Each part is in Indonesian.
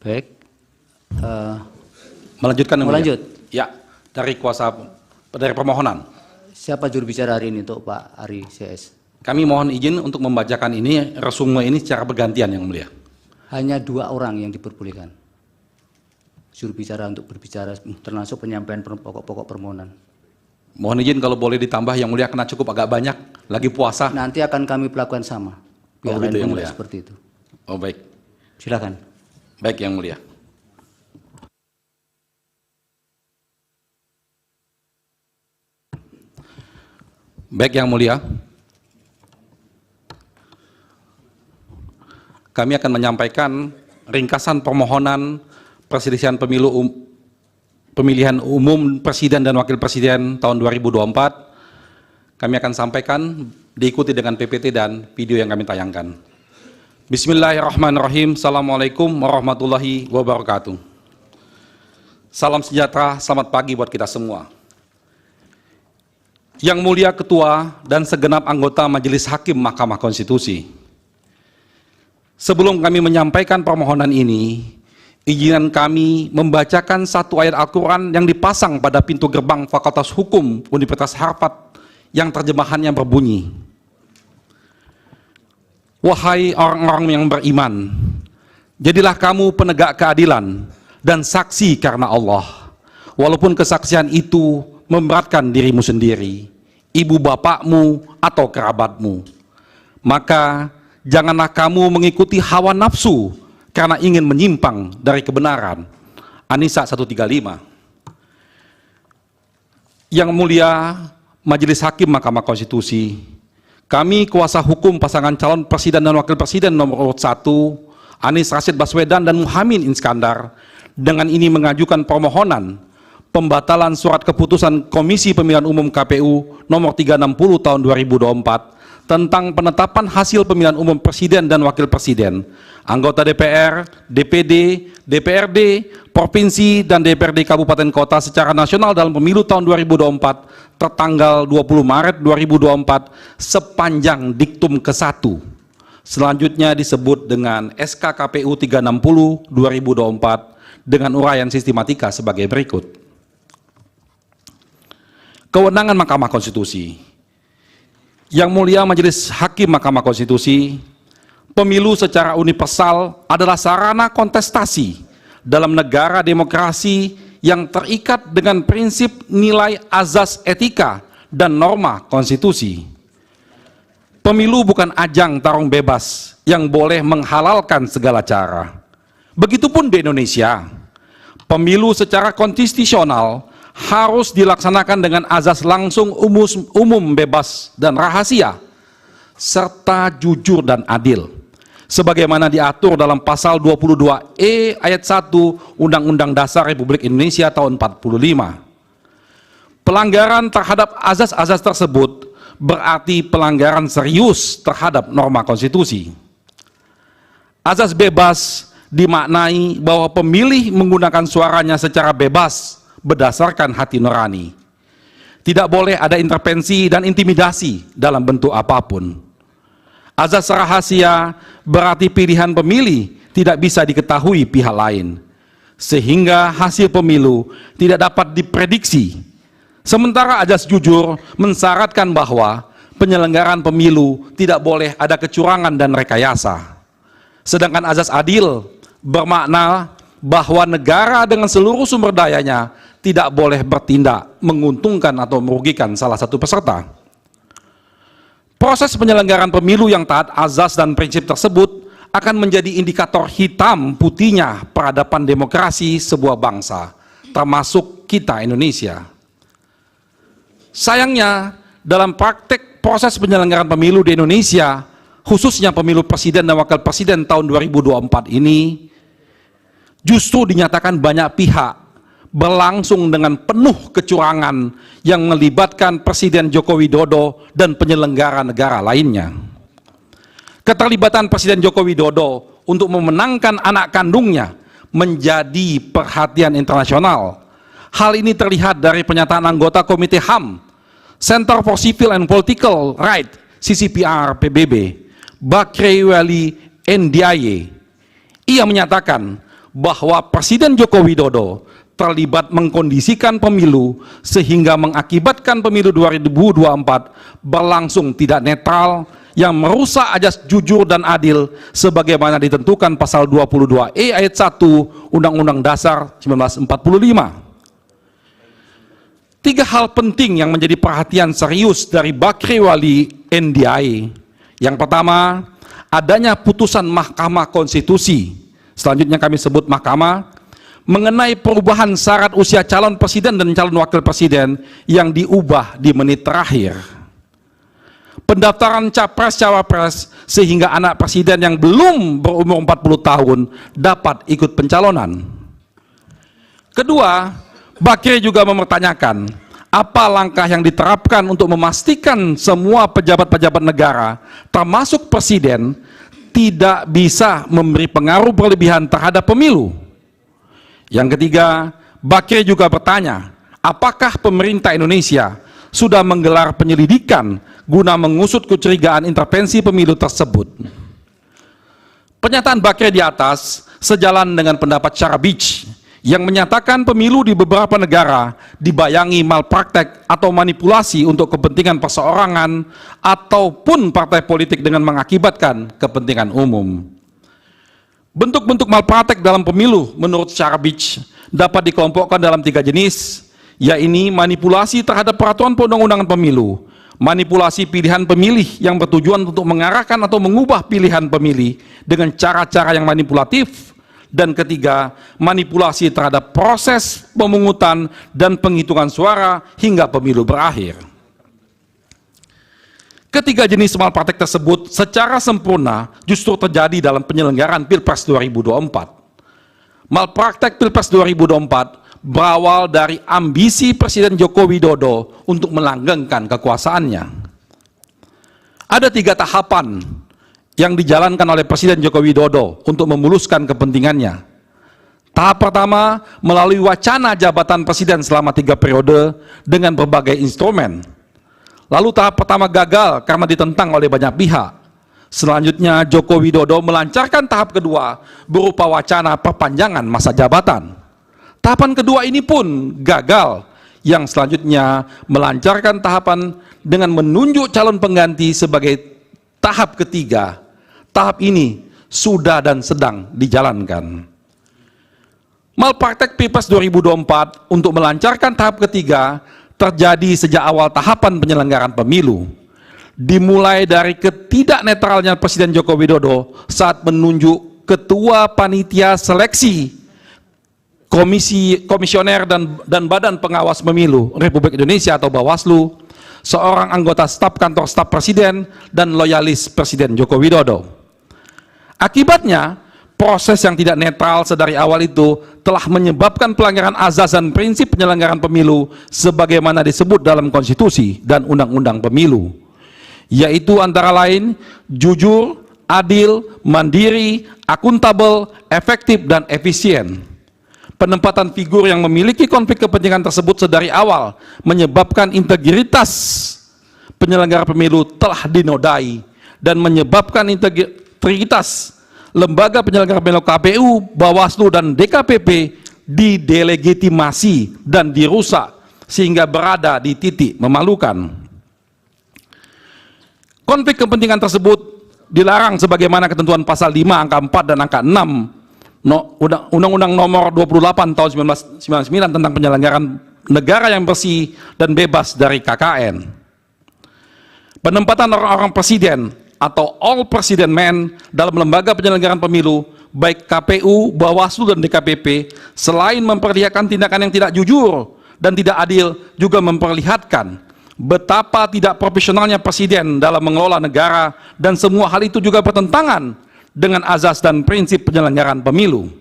Baik. Melanjutkan yang Mau mulia. lanjut? Ya, dari permohonan. Siapa juru bicara hari ini untuk Pak Ari CS? Kami mohon izin untuk membacakan ini, resume ini secara bergantian yang mulia. Hanya 2 orang yang diperbolehkan juru bicara untuk berbicara, termasuk penyampaian pokok-pokok permohonan. Mohon izin kalau boleh ditambah yang mulia, karena cukup agak banyak, lagi puasa. Nanti akan kami perlakukan sama. Pihak begitu, lain yang pun mulia. seperti itu. Oh baik. Silakan. Baik yang mulia. Baik yang mulia. Kami akan menyampaikan ringkasan permohonan perselisihan pemilihan umum presiden dan wakil presiden tahun 2024. Kami akan sampaikan diikuti dengan PPT dan video yang kami tayangkan. Bismillahirrahmanirrahim. Assalamualaikum warahmatullahi wabarakatuh. Salam sejahtera, selamat pagi buat kita semua. Yang mulia Ketua dan segenap anggota Majelis Hakim Mahkamah Konstitusi. Sebelum kami menyampaikan permohonan ini, izinkan kami membacakan satu ayat Al-Quran yang dipasang pada pintu gerbang Fakultas Hukum Universitas Harvard yang terjemahannya berbunyi, "Wahai orang-orang yang beriman, jadilah kamu penegak keadilan dan saksi karena Allah, walaupun kesaksian itu memberatkan dirimu sendiri, ibu bapakmu atau kerabatmu. Maka janganlah kamu mengikuti hawa nafsu karena ingin menyimpang dari kebenaran." An-Nisa 135. Yang mulia Majelis Hakim Mahkamah Konstitusi, kami kuasa hukum pasangan calon presiden dan wakil presiden nomor urut 1, Anies Rashid Baswedan dan Muhaimin Iskandar, dengan ini mengajukan permohonan pembatalan surat keputusan Komisi Pemilihan Umum KPU nomor 360 tahun 2024 tentang penetapan hasil pemilihan umum presiden dan wakil presiden, anggota DPR, DPD, DPRD, Provinsi, dan DPRD Kabupaten Kota secara nasional dalam pemilu tahun 2024 tertanggal 20 Maret 2024 sepanjang diktum ke-1. Selanjutnya disebut dengan SK KPU 360 2024 dengan uraian sistematika sebagai berikut. Kewenangan Mahkamah Konstitusi. Yang mulia Majelis Hakim Mahkamah Konstitusi, pemilu secara universal adalah sarana kontestasi dalam negara demokrasi yang terikat dengan prinsip nilai azas etika dan norma konstitusi. Pemilu bukan ajang tarung bebas yang boleh menghalalkan segala cara. Begitupun di Indonesia, pemilu secara konstitusional harus dilaksanakan dengan azas langsung, umum, bebas, dan rahasia, serta jujur dan adil, sebagaimana diatur dalam pasal 22E ayat 1 Undang-Undang Dasar Republik Indonesia tahun 45. Pelanggaran terhadap azas-azas tersebut berarti pelanggaran serius terhadap norma konstitusi. Azas bebas dimaknai bahwa pemilih menggunakan suaranya secara bebas berdasarkan hati nurani. Tidak boleh ada intervensi dan intimidasi dalam bentuk apapun. Azas rahasia berarti pilihan pemilih tidak bisa diketahui pihak lain, sehingga hasil pemilu tidak dapat diprediksi. Sementara azas jujur mensyaratkan bahwa penyelenggaraan pemilu tidak boleh ada kecurangan dan rekayasa. Sedangkan azas adil bermakna bahwa negara dengan seluruh sumber dayanya tidak boleh bertindak menguntungkan atau merugikan salah satu peserta. Proses penyelenggaraan pemilu yang taat azas dan prinsip tersebut akan menjadi indikator hitam putihnya peradaban demokrasi sebuah bangsa, termasuk kita Indonesia. Sayangnya, dalam praktek proses penyelenggaraan pemilu di Indonesia, khususnya pemilu presiden dan wakil presiden tahun 2024 ini, justru dinyatakan banyak pihak berlangsung dengan penuh kecurangan yang melibatkan Presiden Joko Widodo dan penyelenggara negara lainnya. Keterlibatan Presiden Joko Widodo untuk memenangkan anak kandungnya menjadi perhatian internasional. Hal ini terlihat dari pernyataan anggota Komite HAM, Center for Civil and Political Rights, CCPR PBB, Bakri Wali Ndiaye. Ia menyatakan bahwa Presiden Joko Widodo terlibat mengkondisikan pemilu sehingga mengakibatkan pemilu 2024 berlangsung tidak netral yang merusak ajas jujur dan adil sebagaimana ditentukan pasal 22E ayat 1 Undang-Undang Dasar 1945. Tiga hal penting yang menjadi perhatian serius dari Bakri Wali NDI. Yang pertama, adanya putusan Mahkamah Konstitusi, selanjutnya kami sebut Mahkamah, mengenai perubahan syarat usia calon presiden dan calon wakil presiden yang diubah di menit terakhir. Pendaftaran capres-cawapres sehingga anak presiden yang belum berumur 40 tahun dapat ikut pencalonan. Kedua, Bakri juga mempertanyakan apa langkah yang diterapkan untuk memastikan semua pejabat-pejabat negara, termasuk presiden, tidak bisa memberi pengaruh berlebihan terhadap pemilu. Yang ketiga, Bakri juga bertanya, apakah pemerintah Indonesia sudah menggelar penyelidikan guna mengusut kecurigaan intervensi pemilu tersebut. Pernyataan Bakri di atas sejalan dengan pendapat Syarabich yang menyatakan pemilu di beberapa negara dibayangi malpraktek atau manipulasi untuk kepentingan perseorangan ataupun partai politik dengan mengakibatkan kepentingan umum. Bentuk-bentuk malpraktek dalam pemilu menurut Syarabich dapat dikelompokkan dalam 3 jenis, yaitu manipulasi terhadap peraturan perundang-undangan pemilu, manipulasi pilihan pemilih yang bertujuan untuk mengarahkan atau mengubah pilihan pemilih dengan cara-cara yang manipulatif, dan ketiga, manipulasi terhadap proses pemungutan dan penghitungan suara hingga pemilu berakhir. Ketiga jenis malpraktek tersebut secara sempurna justru terjadi dalam penyelenggaraan Pilpres 2024. Malpraktek Pilpres 2024 berawal dari ambisi Presiden Joko Widodo untuk melanggengkan kekuasaannya. Ada 3 tahapan yang dijalankan oleh Presiden Joko Widodo untuk memuluskan kepentingannya. Tahap pertama, melalui wacana jabatan presiden selama 3 periode dengan berbagai instrumen. Lalu tahap pertama gagal karena ditentang oleh banyak pihak. Selanjutnya Joko Widodo melancarkan tahap kedua berupa wacana perpanjangan masa jabatan. Tahapan kedua ini pun gagal, yang selanjutnya melancarkan tahapan dengan menunjuk calon pengganti sebagai tahap ketiga. Tahap ini sudah dan sedang dijalankan. Malpraktek Pilpres 2024 untuk melancarkan tahap ketiga terjadi sejak awal tahapan penyelenggaraan pemilu. Dimulai dari ketidaknetralnya Presiden Joko Widodo saat menunjuk Ketua Panitia Seleksi Komisioner dan Badan Pengawas Pemilu Republik Indonesia atau Bawaslu, seorang anggota staf kantor staf presiden dan loyalis Presiden Joko Widodo. Akibatnya, proses yang tidak netral sedari awal itu telah menyebabkan pelanggaran azas dan prinsip penyelenggaraan pemilu sebagaimana disebut dalam konstitusi dan undang-undang pemilu, yaitu antara lain jujur, adil, mandiri, akuntabel, efektif, dan efisien. Penempatan figur yang memiliki konflik kepentingan tersebut sedari awal menyebabkan integritas penyelenggara pemilu telah dinodai dan menyebabkan integritas lembaga penyelenggara pemilu KPU, Bawaslu, dan DKPP didelegitimasi dan dirusak sehingga berada di titik memalukan. Konflik kepentingan tersebut dilarang sebagaimana ketentuan pasal 5 angka 4 dan angka 6 Undang-Undang nomor 28 tahun 1999 tentang penyelenggaraan negara yang bersih dan bebas dari KKN. Penempatan orang-orang presiden atau all president men dalam lembaga penyelenggaraan pemilu, baik KPU, Bawaslu, dan DKPP, selain memperlihatkan tindakan yang tidak jujur dan tidak adil, juga memperlihatkan betapa tidak profesionalnya presiden dalam mengelola negara, dan semua hal itu juga bertentangan dengan azas dan prinsip penyelenggaraan pemilu.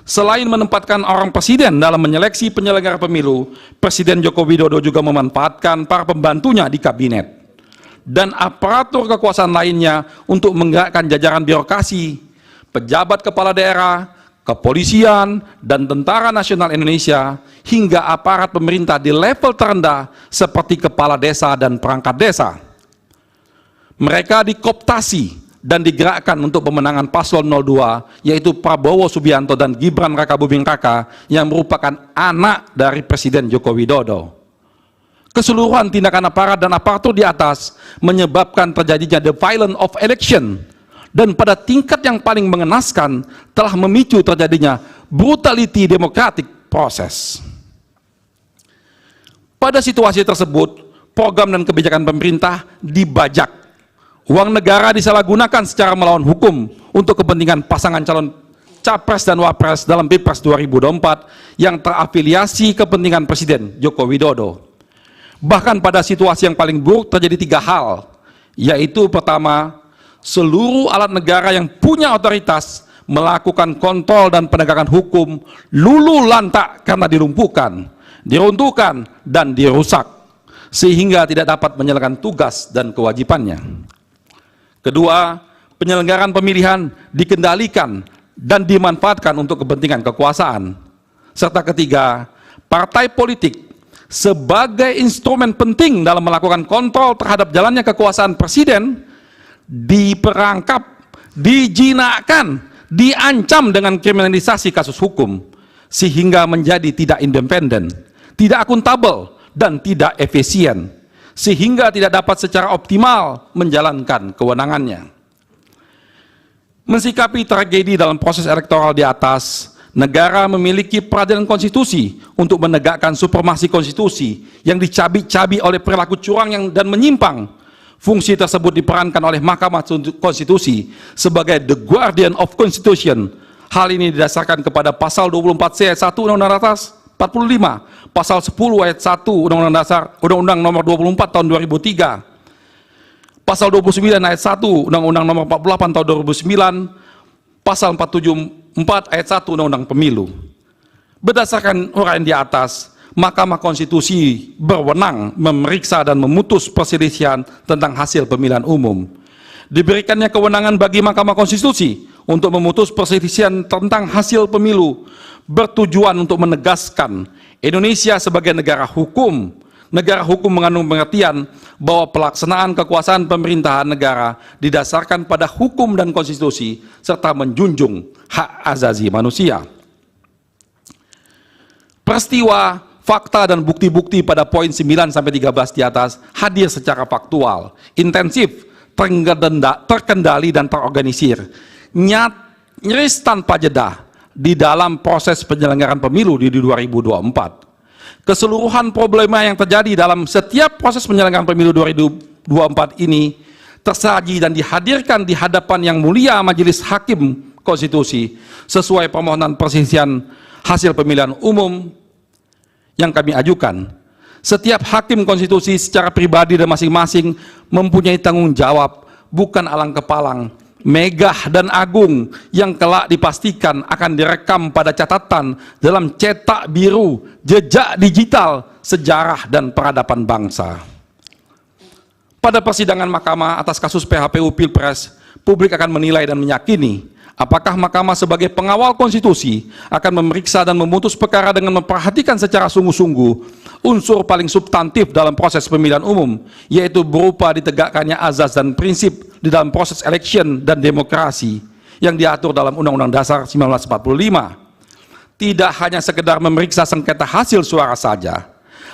Selain menempatkan orang presiden dalam menyeleksi penyelenggara pemilu, Presiden Joko Widodo juga memanfaatkan para pembantunya di kabinet dan aparatur kekuasaan lainnya untuk menggerakkan jajaran birokrasi, pejabat kepala daerah, kepolisian, dan Tentara Nasional Indonesia, hingga aparat pemerintah di level terendah seperti kepala desa dan perangkat desa. Mereka dikooptasi dan digerakkan untuk pemenangan paslon 02, yaitu Prabowo Subianto dan Gibran Rakabuming Raka yang merupakan anak dari Presiden Joko Widodo. Keseluruhan tindakan aparat dan aparatur di atas menyebabkan terjadinya the violence of election, dan pada tingkat yang paling mengenaskan telah memicu terjadinya brutality democratic process. Pada situasi tersebut, program dan kebijakan pemerintah dibajak. Uang negara disalahgunakan secara melawan hukum untuk kepentingan pasangan calon capres dan wapres dalam Pilpres 2024 yang terafiliasi kepentingan Presiden Joko Widodo. Bahkan pada situasi yang paling buruk terjadi 3 hal, yaitu pertama, seluruh alat negara yang punya otoritas melakukan kontrol dan penegakan hukum luluh lantak karena dilumpuhkan, diruntuhkan, dan dirusak, sehingga tidak dapat menjalankan tugas dan kewajibannya. Kedua, penyelenggaraan pemilihan dikendalikan dan dimanfaatkan untuk kepentingan kekuasaan. Serta ketiga, partai politik sebagai instrumen penting dalam melakukan kontrol terhadap jalannya kekuasaan presiden diperangkap, dijinakkan, diancam dengan kriminalisasi kasus hukum, sehingga menjadi tidak independen, tidak akuntabel, dan tidak efisien, sehingga tidak dapat secara optimal menjalankan kewenangannya. Mensikapi tragedi dalam proses elektoral di atas, negara memiliki peradilan konstitusi untuk menegakkan supremasi konstitusi yang dicabi-cabi oleh perilaku curang dan menyimpang. Fungsi tersebut diperankan oleh Mahkamah Konstitusi sebagai the guardian of constitution. Hal ini didasarkan kepada pasal 24C ayat 1 Undang-Undang Dasar 45, pasal 10 ayat 1 Undang-Undang nomor 24 tahun 2003, pasal 29 ayat 1 Undang-Undang nomor 48 tahun 2009, pasal 474 ayat 1 Undang-Undang Pemilu. Berdasarkan uraian di atas, Mahkamah Konstitusi berwenang memeriksa dan memutus perselisihan tentang hasil pemilihan umum. Diberikannya kewenangan bagi Mahkamah Konstitusi untuk memutus perselisihan tentang hasil pemilu bertujuan untuk menegaskan Indonesia sebagai negara hukum. Negara hukum mengandung pengertian bahwa pelaksanaan kekuasaan pemerintahan negara didasarkan pada hukum dan konstitusi serta menjunjung hak asasi manusia. Peristiwa, fakta, dan bukti-bukti pada poin 9 sampai 13 di atas hadir secara faktual, intensif, terkendali, dan terorganisir, nyaris tanpa jeda di dalam proses penyelenggaraan pemilu di 2024. Keseluruhan problema yang terjadi dalam setiap proses penyelenggaraan pemilu 2024 ini tersaji dan dihadirkan di hadapan yang mulia Majelis Hakim Konstitusi sesuai permohonan perselisihan hasil pemilihan umum yang kami ajukan. Setiap hakim konstitusi secara pribadi dan masing-masing mempunyai tanggung jawab, bukan alang-kepalang, megah dan agung yang kelak dipastikan akan direkam pada catatan dalam cetak biru jejak digital sejarah dan peradaban bangsa. Pada persidangan Mahkamah atas kasus PHPU Pilpres, publik akan menilai dan meyakini apakah Mahkamah sebagai pengawal konstitusi akan memeriksa dan memutus perkara dengan memperhatikan secara sungguh-sungguh unsur paling substantif dalam proses pemilihan umum, yaitu berupa ditegakkannya azas dan prinsip di dalam proses election dan demokrasi yang diatur dalam Undang-Undang Dasar 1945. Tidak hanya sekedar memeriksa sengketa hasil suara saja.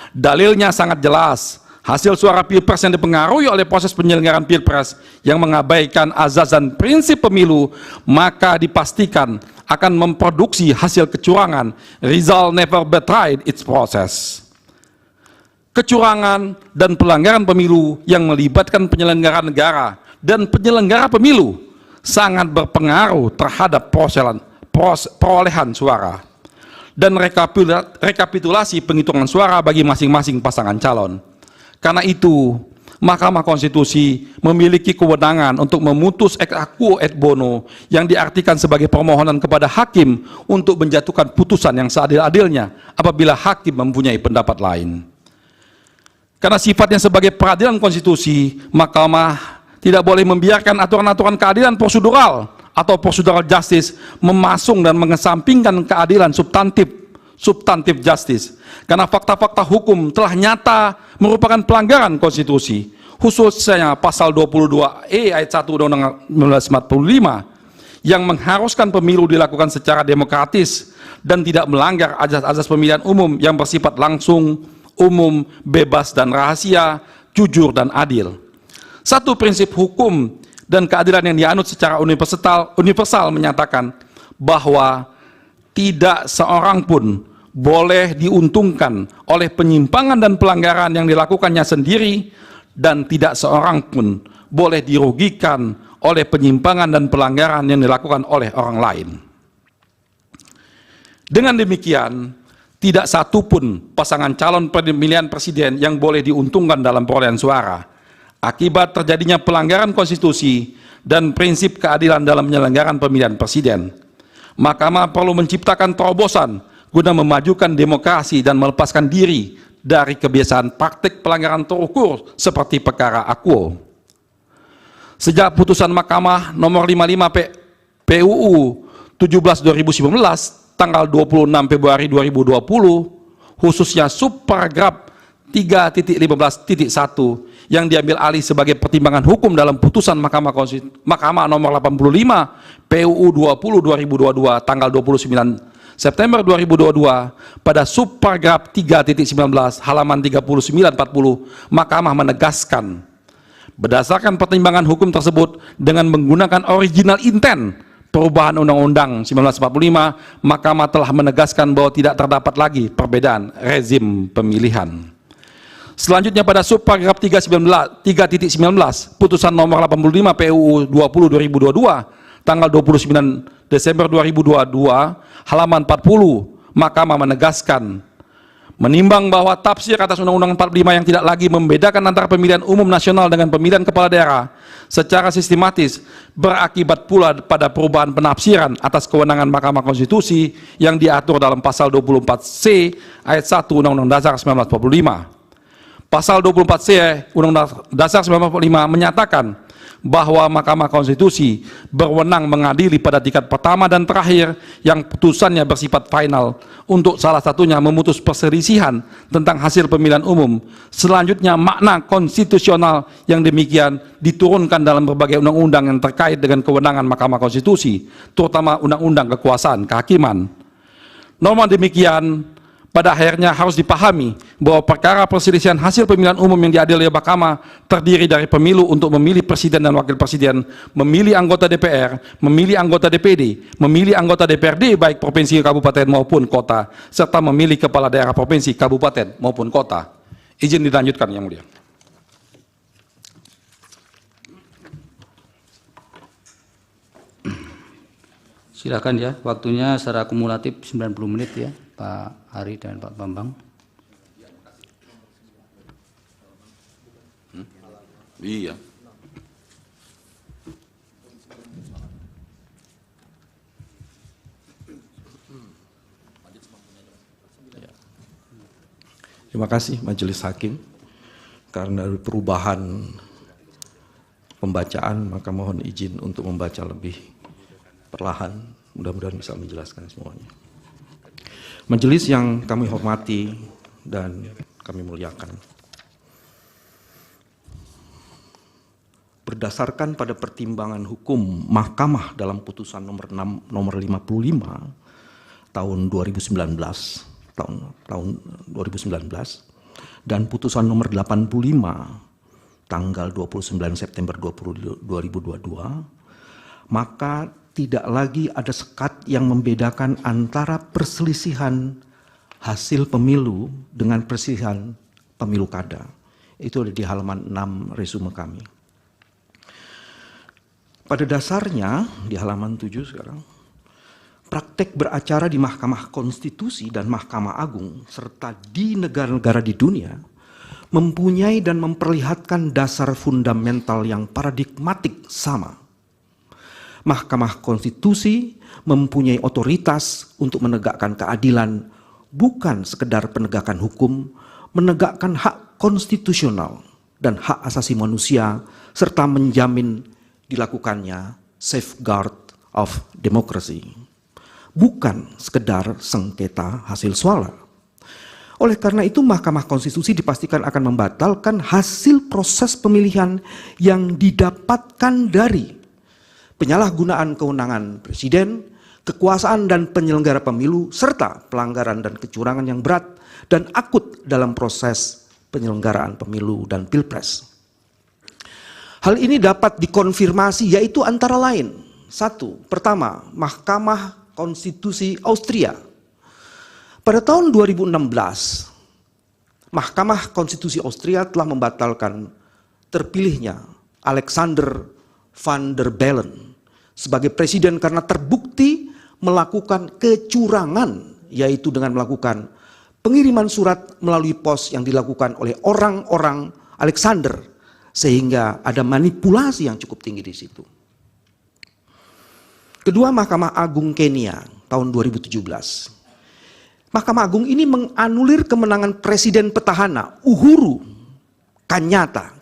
Dalilnya sangat jelas. Hasil suara Pilpres yang dipengaruhi oleh proses penyelenggaraan Pilpres yang mengabaikan azas dan prinsip pemilu, maka dipastikan akan memproduksi hasil kecurangan. Result never betrayed its process. Kecurangan dan pelanggaran pemilu yang melibatkan penyelenggara negara dan penyelenggara pemilu sangat berpengaruh terhadap perolehan suara dan rekapitulasi penghitungan suara bagi masing-masing pasangan calon. Karena itu, Mahkamah Konstitusi memiliki kewenangan untuk memutus ex aequo et bono yang diartikan sebagai permohonan kepada hakim untuk menjatuhkan putusan yang seadil-adilnya apabila hakim mempunyai pendapat lain. Karena sifatnya sebagai peradilan konstitusi, Mahkamah tidak boleh membiarkan aturan-aturan keadilan prosedural atau procedural justice memasung dan mengesampingkan keadilan substantif justice. Karena fakta-fakta hukum telah nyata merupakan pelanggaran konstitusi. khususnya pasal 22E ayat 1 Undang-Undang 1945 yang mengharuskan pemilu dilakukan secara demokratis dan tidak melanggar azas-azas pemilihan umum yang bersifat langsung, umum, bebas dan rahasia, jujur dan adil. Satu prinsip hukum dan keadilan yang dianut secara universal menyatakan bahwa tidak seorang pun boleh diuntungkan oleh penyimpangan dan pelanggaran yang dilakukannya sendiri, dan tidak seorang pun boleh dirugikan oleh penyimpangan dan pelanggaran yang dilakukan oleh orang lain. Dengan demikian, tidak satu pun pasangan calon pemilihan presiden yang boleh diuntungkan dalam perolehan suara akibat terjadinya pelanggaran konstitusi dan prinsip keadilan dalam penyelenggaraan pemilihan presiden. Mahkamah perlu menciptakan terobosan guna memajukan demokrasi dan melepaskan diri dari kebiasaan praktik pelanggaran terukur seperti perkara akuo. Sejak putusan Mahkamah nomor 55 PUU 17/2019 tanggal 26 Februari 2020, khususnya subparagraf 3.15.1 yang diambil alih sebagai pertimbangan hukum dalam putusan Mahkamah nomor 85 PUU 20/2022 tanggal 29 September 2022 pada subparagraf 3.19 halaman 39-40, Mahkamah menegaskan berdasarkan pertimbangan hukum tersebut dengan menggunakan original intent perubahan Undang-Undang 1945, Mahkamah telah menegaskan bahwa tidak terdapat lagi perbedaan rezim pemilihan. Selanjutnya pada subparagraf 3.19 putusan nomor 85 PUU 20/2022 tanggal 29 Desember 2022 halaman 40, Mahkamah menegaskan menimbang bahwa tafsir atas Undang-Undang 45 yang tidak lagi membedakan antara pemilihan umum nasional dengan pemilihan kepala daerah secara sistematis berakibat pula pada perubahan penafsiran atas kewenangan Mahkamah Konstitusi yang diatur dalam pasal 24C ayat 1 Undang-Undang Dasar 1945. Pasal 24C Undang-Undang Dasar 1945 menyatakan bahwa Mahkamah Konstitusi berwenang mengadili pada tingkat pertama dan terakhir yang putusannya bersifat final untuk salah satunya memutus perselisihan tentang hasil pemilihan umum. Selanjutnya makna konstitusional yang demikian diturunkan dalam berbagai undang-undang yang terkait dengan kewenangan Mahkamah Konstitusi, terutama undang-undang kekuasaan kehakiman. Norma demikian pada akhirnya harus dipahami bahwa perkara perselisihan hasil pemilihan umum yang diadili oleh Mahkamah terdiri dari pemilu untuk memilih presiden dan wakil presiden, memilih anggota DPR, memilih anggota DPD, memilih anggota DPRD baik provinsi, kabupaten maupun kota, serta memilih kepala daerah provinsi, kabupaten maupun kota. Izin dilanjutkan Yang Mulia. Silakan ya, waktunya secara kumulatif 90 menit ya, Pak Ari dan Pak Bambang. Iya. Terima kasih Majelis Hakim. Karena perubahan pembacaan, maka mohon izin untuk membaca lebih perlahan. Mudah-mudahan bisa menjelaskan semuanya. Majelis yang kami hormati dan kami muliakan. Berdasarkan pada pertimbangan hukum Mahkamah dalam putusan nomor 55 tahun 2019 dan putusan nomor 85 tanggal 29 September 2022, maka tidak lagi ada sekat yang membedakan antara perselisihan hasil pemilu dengan perselisihan pemilu kada. Itu ada di halaman 6 resume kami. Pada dasarnya, di halaman 7 sekarang, praktek beracara di Mahkamah Konstitusi dan Mahkamah Agung serta di negara-negara di dunia mempunyai dan memperlihatkan dasar fundamental yang paradigmatik sama. Mahkamah Konstitusi mempunyai otoritas untuk menegakkan keadilan, bukan sekedar penegakan hukum, menegakkan hak konstitusional dan hak asasi manusia, serta menjamin dilakukannya safeguard of democracy. Bukan sekedar sengketa hasil suara. Oleh karena itu, Mahkamah Konstitusi dipastikan akan membatalkan hasil proses pemilihan yang didapatkan dari penyalahgunaan kewenangan presiden, kekuasaan dan penyelenggara pemilu, serta pelanggaran dan kecurangan yang berat dan akut dalam proses penyelenggaraan pemilu dan pilpres. Hal ini dapat dikonfirmasi yaitu antara lain, satu, pertama, Mahkamah Konstitusi Austria. Pada tahun 2016, Mahkamah Konstitusi Austria telah membatalkan terpilihnya Alexander van der Bellen sebagai presiden karena terbukti melakukan kecurangan, yaitu dengan melakukan pengiriman surat melalui pos yang dilakukan oleh orang-orang Alexander, sehingga ada manipulasi yang cukup tinggi di situ. Kedua, Mahkamah Agung Kenya tahun 2017. Mahkamah Agung ini menganulir kemenangan Presiden petahana Uhuru Kenyatta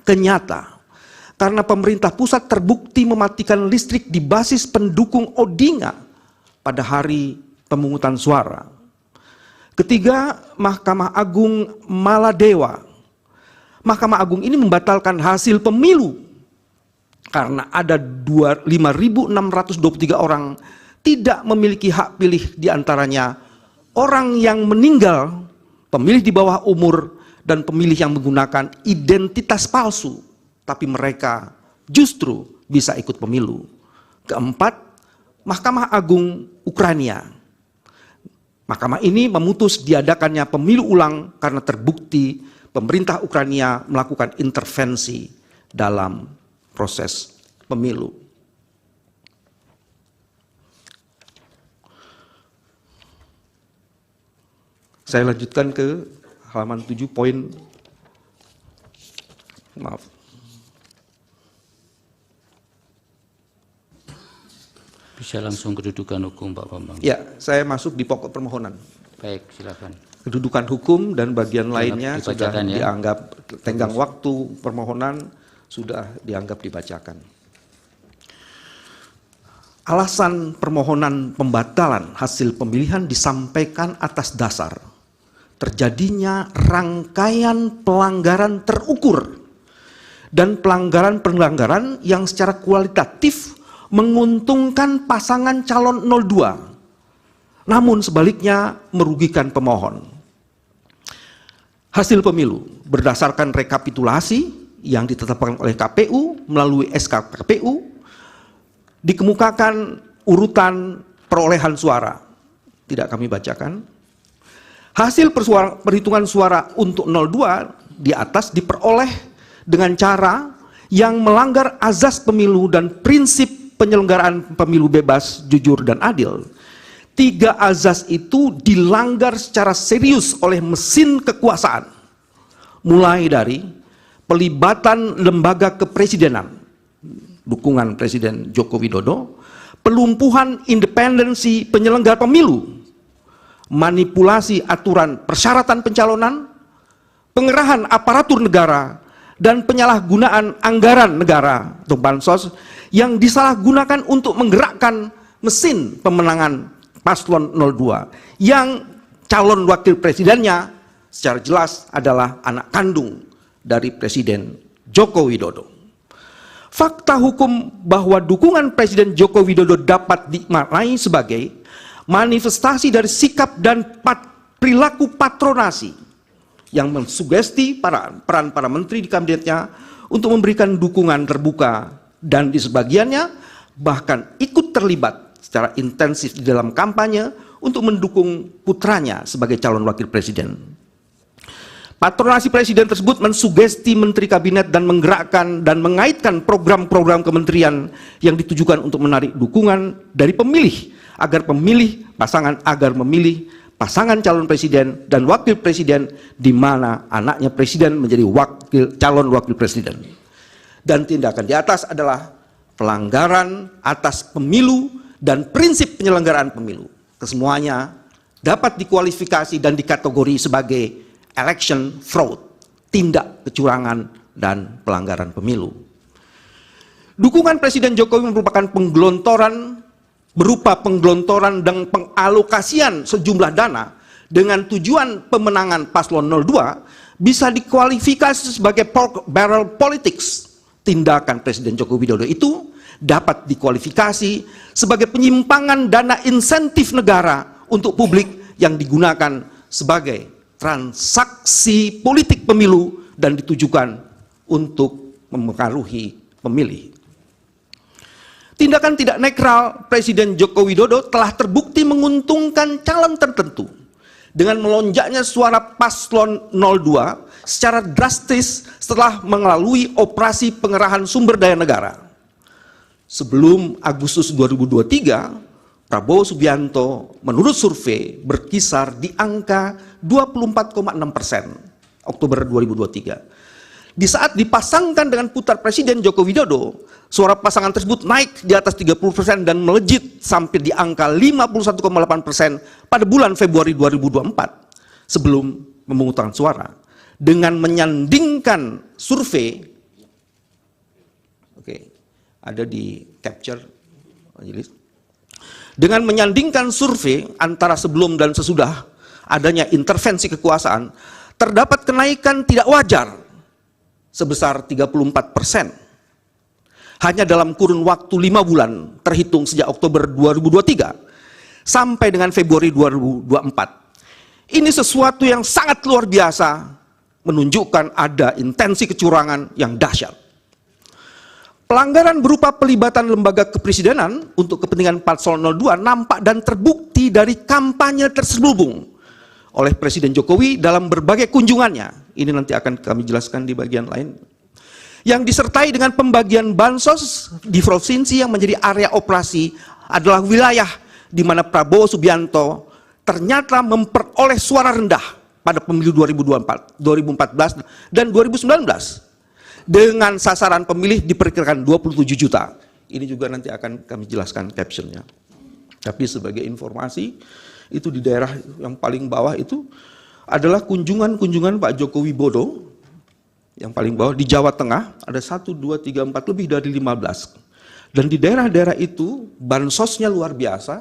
karena pemerintah pusat terbukti mematikan listrik di basis pendukung Odinga pada hari pemungutan suara. Ketiga, Mahkamah Agung Maladewa. Mahkamah Agung ini membatalkan hasil pemilu karena ada 5.623 orang tidak memiliki hak pilih, diantaranya orang yang meninggal, pemilih di bawah umur, dan pemilih yang menggunakan identitas palsu, tapi mereka justru bisa ikut pemilu. Keempat, Mahkamah Agung Ukraina. Mahkamah ini memutus diadakannya pemilu ulang karena terbukti pemerintah Ukraina melakukan intervensi dalam proses pemilu. Saya lanjutkan ke halaman 7 poin. Maaf. Bisa langsung kedudukan hukum, Pak Bambang. Ya, saya masuk di pokok permohonan. Baik, silakan. Kedudukan hukum dan bagian lainnya sudah ya. dianggap tenggang waktu permohonan sudah dianggap dibacakan. Alasan permohonan pembatalan hasil pemilihan disampaikan atas dasar terjadinya rangkaian pelanggaran terukur dan pelanggaran-pelanggaran yang secara kualitatif menguntungkan pasangan calon 02, namun sebaliknya merugikan pemohon. Hasil pemilu berdasarkan rekapitulasi yang ditetapkan oleh KPU melalui SK KPU dikemukakan urutan perolehan suara. Tidak kami bacakan. Hasil perhitungan suara untuk 02 di atas diperoleh dengan cara yang melanggar azas pemilu dan prinsip penyelenggaraan pemilu bebas, jujur, dan adil. 3 azas itu dilanggar secara serius oleh mesin kekuasaan, mulai dari pelibatan lembaga kepresidenan, dukungan Presiden Joko Widodo, pelumpuhan independensi penyelenggara pemilu, manipulasi aturan persyaratan pencalonan, pengerahan aparatur negara, dan penyalahgunaan anggaran negara atau bansos yang disalahgunakan untuk menggerakkan mesin pemenangan paslon 02 yang calon wakil presidennya secara jelas adalah anak kandung dari Presiden Joko Widodo. Fakta hukum bahwa dukungan Presiden Joko Widodo dapat dimaknai sebagai manifestasi dari sikap dan perilaku patronasi yang mensugesti peran para menteri di kabinetnya untuk memberikan dukungan terbuka dan di sebagiannya bahkan ikut terlibat secara intensif di dalam kampanye untuk mendukung putranya sebagai calon wakil presiden. Patronasi presiden tersebut mensugesti menteri kabinet dan menggerakkan dan mengaitkan program-program kementerian yang ditujukan untuk menarik dukungan dari pemilih agar memilih pasangan calon presiden dan wakil presiden di mana anaknya presiden menjadi calon wakil presiden. Dan tindakan di atas adalah pelanggaran atas pemilu dan prinsip penyelenggaraan pemilu. Kesemuanya dapat dikualifikasi dan dikategori sebagai election fraud, tindak kecurangan dan pelanggaran pemilu. Dukungan Presiden Jokowi merupakan berupa penggelontoran dan pengalokasian sejumlah dana dengan tujuan pemenangan paslon 02 bisa dikualifikasi sebagai pork barrel politics. Tindakan Presiden Joko Widodo itu dapat dikualifikasi sebagai penyimpangan dana insentif negara untuk publik yang digunakan sebagai transaksi politik pemilu dan ditujukan untuk mempengaruhi pemilih. Tindakan tidak netral Presiden Joko Widodo telah terbukti menguntungkan calon tertentu dengan melonjaknya suara paslon 02 secara drastis setelah melalui operasi pengerahan sumber daya negara. Sebelum Agustus 2023, Prabowo Subianto menurut survei berkisar di angka 24,6% Oktober 2023. Di saat dipasangkan dengan putar Presiden Joko Widodo, suara pasangan tersebut naik di atas 30% dan melejit sampai di angka 51,8% pada bulan Februari 2024 sebelum pemungutan suara. Dengan menyandingkan survei, ada di capture, dengan menyandingkan survei antara sebelum dan sesudah adanya intervensi kekuasaan, terdapat kenaikan tidak wajar sebesar 34%. Hanya dalam kurun waktu 5 bulan terhitung sejak Oktober 2023 sampai dengan Februari 2024. Ini sesuatu yang sangat luar biasa, menunjukkan ada intensi kecurangan yang dahsyat. Pelanggaran berupa pelibatan lembaga kepresidenan untuk kepentingan paslon 02 nampak dan terbukti dari kampanye terselubung oleh Presiden Jokowi dalam berbagai kunjungannya. Ini nanti akan kami jelaskan di bagian lain. Yang disertai dengan pembagian bansos di provinsi yang menjadi area operasi adalah wilayah di mana Prabowo Subianto ternyata memperoleh suara rendah pada pemilu 2014 dan 2019 dengan sasaran pemilih diperkirakan 27 juta. Ini juga nanti akan kami jelaskan captionnya. Tapi sebagai informasi, itu di daerah yang paling bawah itu adalah kunjungan Pak Joko Widodo. Yang paling bawah di Jawa Tengah ada 1, 2, 3, 4 lebih dari 15. Dan di daerah-daerah itu bansosnya luar biasa,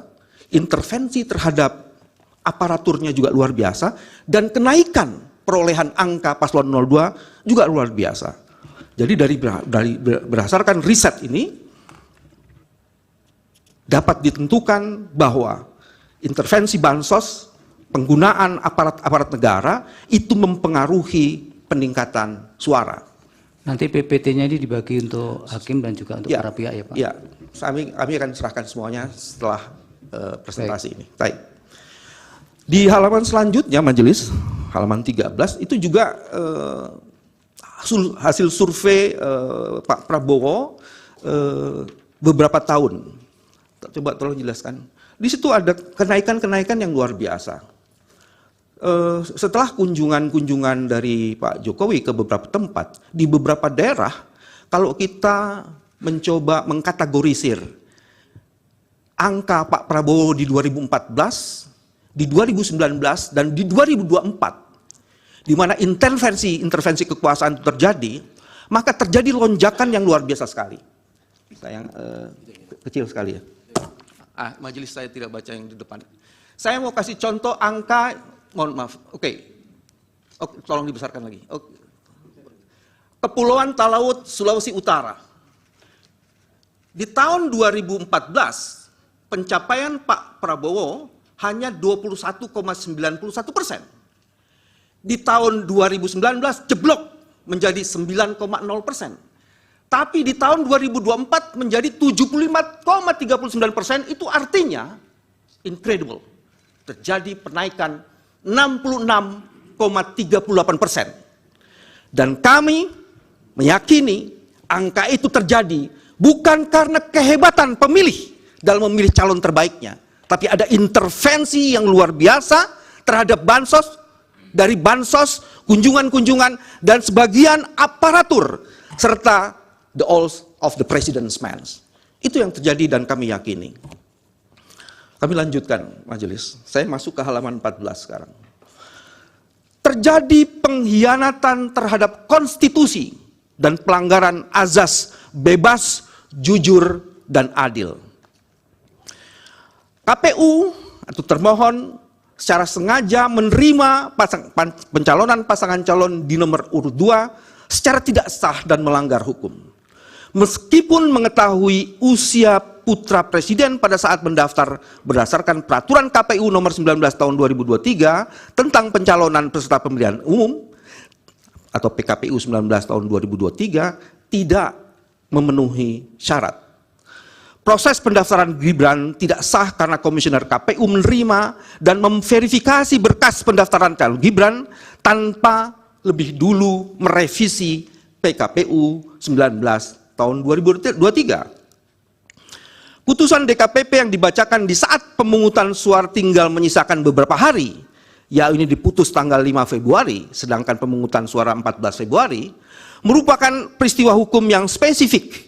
intervensi terhadap aparaturnya juga luar biasa, dan kenaikan perolehan angka paslon 02 juga luar biasa. Jadi berdasarkan riset ini dapat ditentukan bahwa intervensi bansos, penggunaan aparat negara itu mempengaruhi peningkatan suara. Nanti PPT-nya ini dibagi untuk hakim dan juga untuk para pihak ya Pak? Ya, kami akan serahkan semuanya setelah presentasi ini. Baik. Di halaman selanjutnya majelis, halaman 13, itu juga hasil survei Pak Prabowo beberapa tahun. Coba tolong jelaskan. Di situ ada kenaikan-kenaikan yang luar biasa. Setelah kunjungan dari Pak Jokowi ke beberapa tempat, di beberapa daerah, kalau kita mencoba mengkategorisir angka Pak Prabowo di 2014, di 2019, dan di 2024, di mana intervensi kekuasaan itu terjadi, maka terjadi lonjakan yang luar biasa sekali. Sayang kecil sekali ya. Majelis saya tidak baca yang di depan. Saya mau kasih contoh angka, mohon maaf, oke, tolong dibesarkan lagi. Kepulauan Talaut, Sulawesi Utara. Di tahun 2014, pencapaian Pak Prabowo hanya 21,91%. Di tahun 2019 jeblok menjadi 9,0%. Tapi di tahun 2024 menjadi 75,39%, itu artinya incredible. Terjadi penaikan 66,38%. Dan kami meyakini angka itu terjadi bukan karena kehebatan pemilih dalam memilih calon terbaiknya, tapi ada intervensi yang luar biasa terhadap bansos, dari bansos, kunjungan-kunjungan, dan sebagian aparatur, serta the oath of the president's man. Itu yang terjadi dan kami yakini. Kami lanjutkan majelis. Saya masuk ke halaman 14 sekarang. Terjadi pengkhianatan terhadap konstitusi dan pelanggaran azas bebas, jujur, dan adil. KPU atau termohon secara sengaja menerima pencalonan pasangan calon di nomor urut 2 secara tidak sah dan melanggar hukum. Meskipun mengetahui usia putra presiden pada saat mendaftar berdasarkan peraturan KPU nomor 19 tahun 2023 tentang pencalonan peserta pemilihan umum atau PKPU 19 tahun 2023 tidak memenuhi syarat. Proses pendaftaran Gibran tidak sah karena komisioner KPU menerima dan memverifikasi berkas pendaftaran calon Gibran tanpa lebih dulu merevisi PKPU 19 tahun 2023. Putusan DKPP yang dibacakan di saat pemungutan suara tinggal menyisakan beberapa hari, ya ini diputus tanggal 5 Februari, sedangkan pemungutan suara 14 Februari, merupakan peristiwa hukum yang spesifik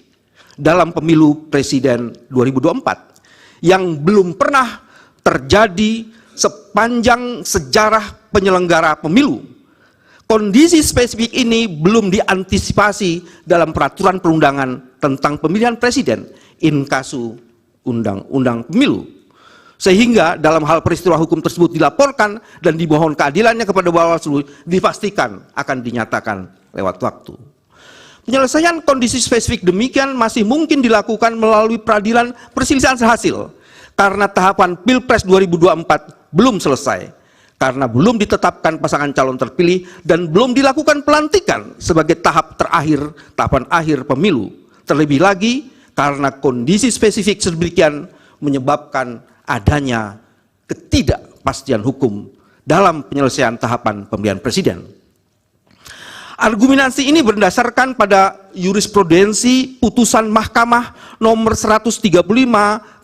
dalam pemilu presiden 2024, yang belum pernah terjadi sepanjang sejarah penyelenggara pemilu. Kondisi spesifik ini belum diantisipasi dalam peraturan perundangan tentang pemilihan presiden in casu undang-undang pemilu. Sehingga dalam hal peristiwa hukum tersebut dilaporkan dan dimohon keadilannya kepada Bawaslu dipastikan akan dinyatakan lewat waktu. Penyelesaian kondisi spesifik demikian masih mungkin dilakukan melalui peradilan perselisihan hasil karena tahapan Pilpres 2024 belum selesai, karena belum ditetapkan pasangan calon terpilih dan belum dilakukan pelantikan sebagai tahapan akhir pemilu. Terlebih lagi karena kondisi spesifik sedemikian menyebabkan adanya ketidakpastian hukum dalam penyelesaian tahapan pemilihan presiden. Argumentasi ini berdasarkan pada jurisprudensi putusan Mahkamah nomor 135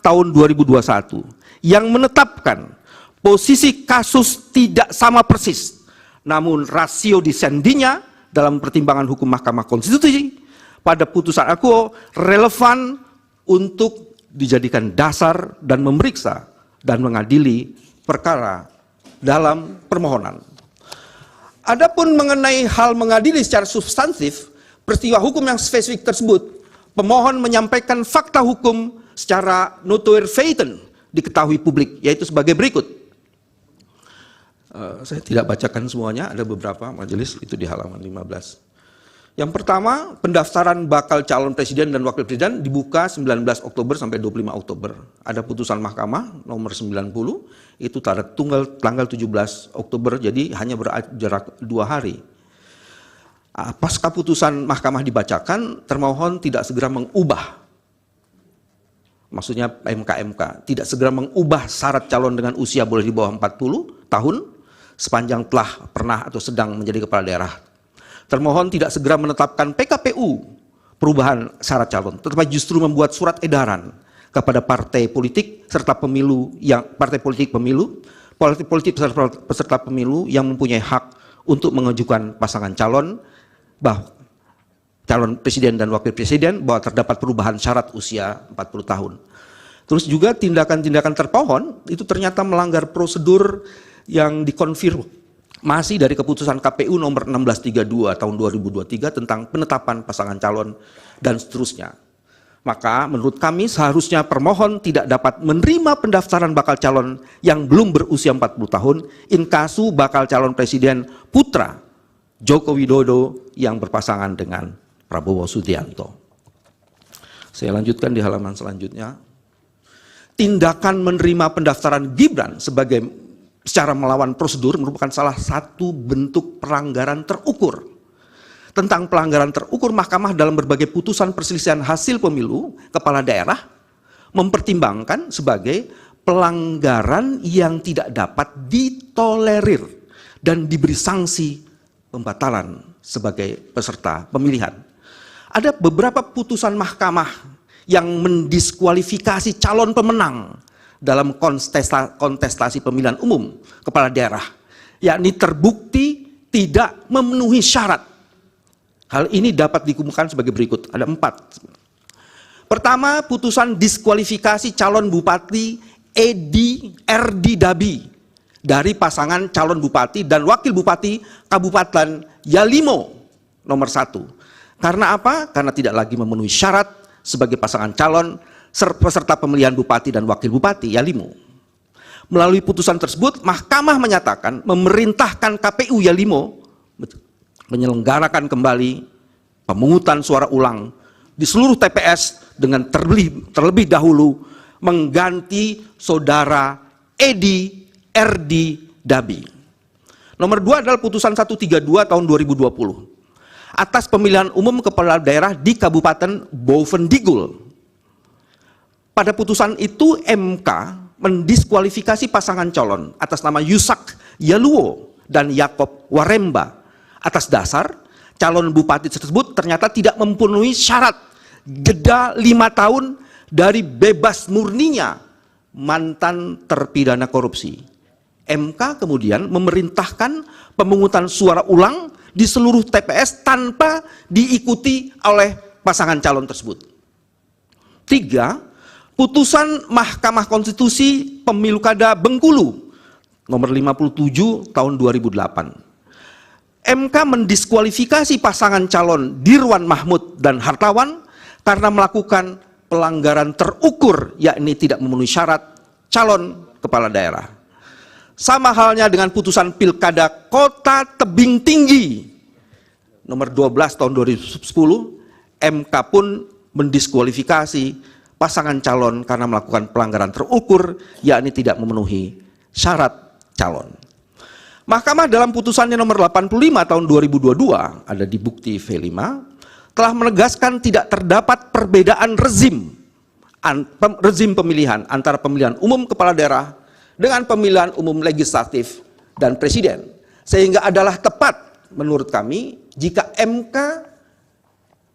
tahun 2021 yang menetapkan posisi kasus tidak sama persis, namun rasio dissendinya dalam pertimbangan hukum Mahkamah Konstitusi pada putusan akuo relevan untuk dijadikan dasar dan memeriksa dan mengadili perkara dalam permohonan. Adapun mengenai hal mengadili secara substantif peristiwa hukum yang spesifik tersebut, pemohon menyampaikan fakta hukum secara notoire feiten diketahui publik, yaitu sebagai berikut. Saya tidak bacakan semuanya, ada beberapa majelis itu di halaman 15. Yang pertama, pendaftaran bakal calon presiden dan wakil presiden dibuka 19 Oktober sampai 25 Oktober. Ada putusan Mahkamah nomor 90, itu tanggal 17 Oktober, jadi hanya berjarak 2 hari. Pasca putusan Mahkamah dibacakan, termohon tidak segera mengubah, maksudnya MK tidak segera mengubah syarat calon dengan usia boleh di bawah 40 tahun, sepanjang telah pernah atau sedang menjadi kepala daerah. Termohon tidak segera menetapkan PKPU perubahan syarat calon, tetapi justru membuat surat edaran kepada partai politik serta pemilu partai politik peserta pemilu yang mempunyai hak untuk mengajukan pasangan calon calon presiden dan wakil presiden bahwa terdapat perubahan syarat usia 40 tahun. Terus juga tindakan-tindakan termohon itu ternyata melanggar prosedur yang dikonfirmasi dari keputusan KPU nomor 1632 tahun 2023 tentang penetapan pasangan calon dan seterusnya. Maka menurut kami seharusnya permohon tidak dapat menerima pendaftaran bakal calon yang belum berusia 40 tahun in casu bakal calon presiden putra Joko Widodo yang berpasangan dengan Prabowo Subianto. Saya lanjutkan di halaman selanjutnya. Tindakan menerima pendaftaran Gibran secara melawan prosedur merupakan salah satu bentuk pelanggaran terukur. Tentang pelanggaran terukur, Mahkamah dalam berbagai putusan perselisihan hasil pemilu kepala daerah mempertimbangkan sebagai pelanggaran yang tidak dapat ditolerir dan diberi sanksi pembatalan sebagai peserta pemilihan. Ada beberapa putusan Mahkamah yang mendiskualifikasi calon pemenang dalam kontestasi pemilihan umum kepala daerah, yakni terbukti tidak memenuhi syarat. Hal ini dapat dikumpulkan sebagai berikut, ada 4. Pertama, putusan diskualifikasi calon Bupati RD Dabi dari pasangan calon Bupati dan Wakil Bupati Kabupaten Yalimo nomor 1. Karena apa? Karena tidak lagi memenuhi syarat sebagai pasangan calon peserta pemilihan Bupati dan Wakil Bupati Yalimo. Melalui putusan tersebut, Mahkamah menyatakan memerintahkan KPU Yalimo menyelenggarakan kembali pemungutan suara ulang di seluruh TPS dengan terlebih dahulu mengganti saudara Edi Erdi Dabi. Nomor 2 adalah putusan 132 tahun 2020 atas pemilihan umum kepala daerah di Kabupaten Bovendigul. Pada putusan itu MK mendiskualifikasi pasangan calon atas nama Yusak Yaluo dan Yakob Waremba atas dasar calon bupati tersebut ternyata tidak memenuhi syarat jeda 5 tahun dari bebas murninya mantan terpidana korupsi. MK kemudian memerintahkan pemungutan suara ulang di seluruh TPS tanpa diikuti oleh pasangan calon tersebut. 3. Putusan Mahkamah Konstitusi Pemilu Kada Bengkulu nomor 57 tahun 2008. MK mendiskualifikasi pasangan calon Dirwan Mahmud dan Hartawan karena melakukan pelanggaran terukur, yakni tidak memenuhi syarat calon kepala daerah. Sama halnya dengan putusan Pilkada Kota Tebing Tinggi nomor 12 tahun 2010, MK pun mendiskualifikasi pasangan calon karena melakukan pelanggaran terukur, yakni tidak memenuhi syarat calon. Mahkamah dalam putusannya nomor 85 tahun 2022, ada di bukti V5, telah menegaskan tidak terdapat perbedaan rezim pemilihan antara pemilihan umum kepala daerah dengan pemilihan umum legislatif dan presiden. Sehingga adalah tepat menurut kami jika MK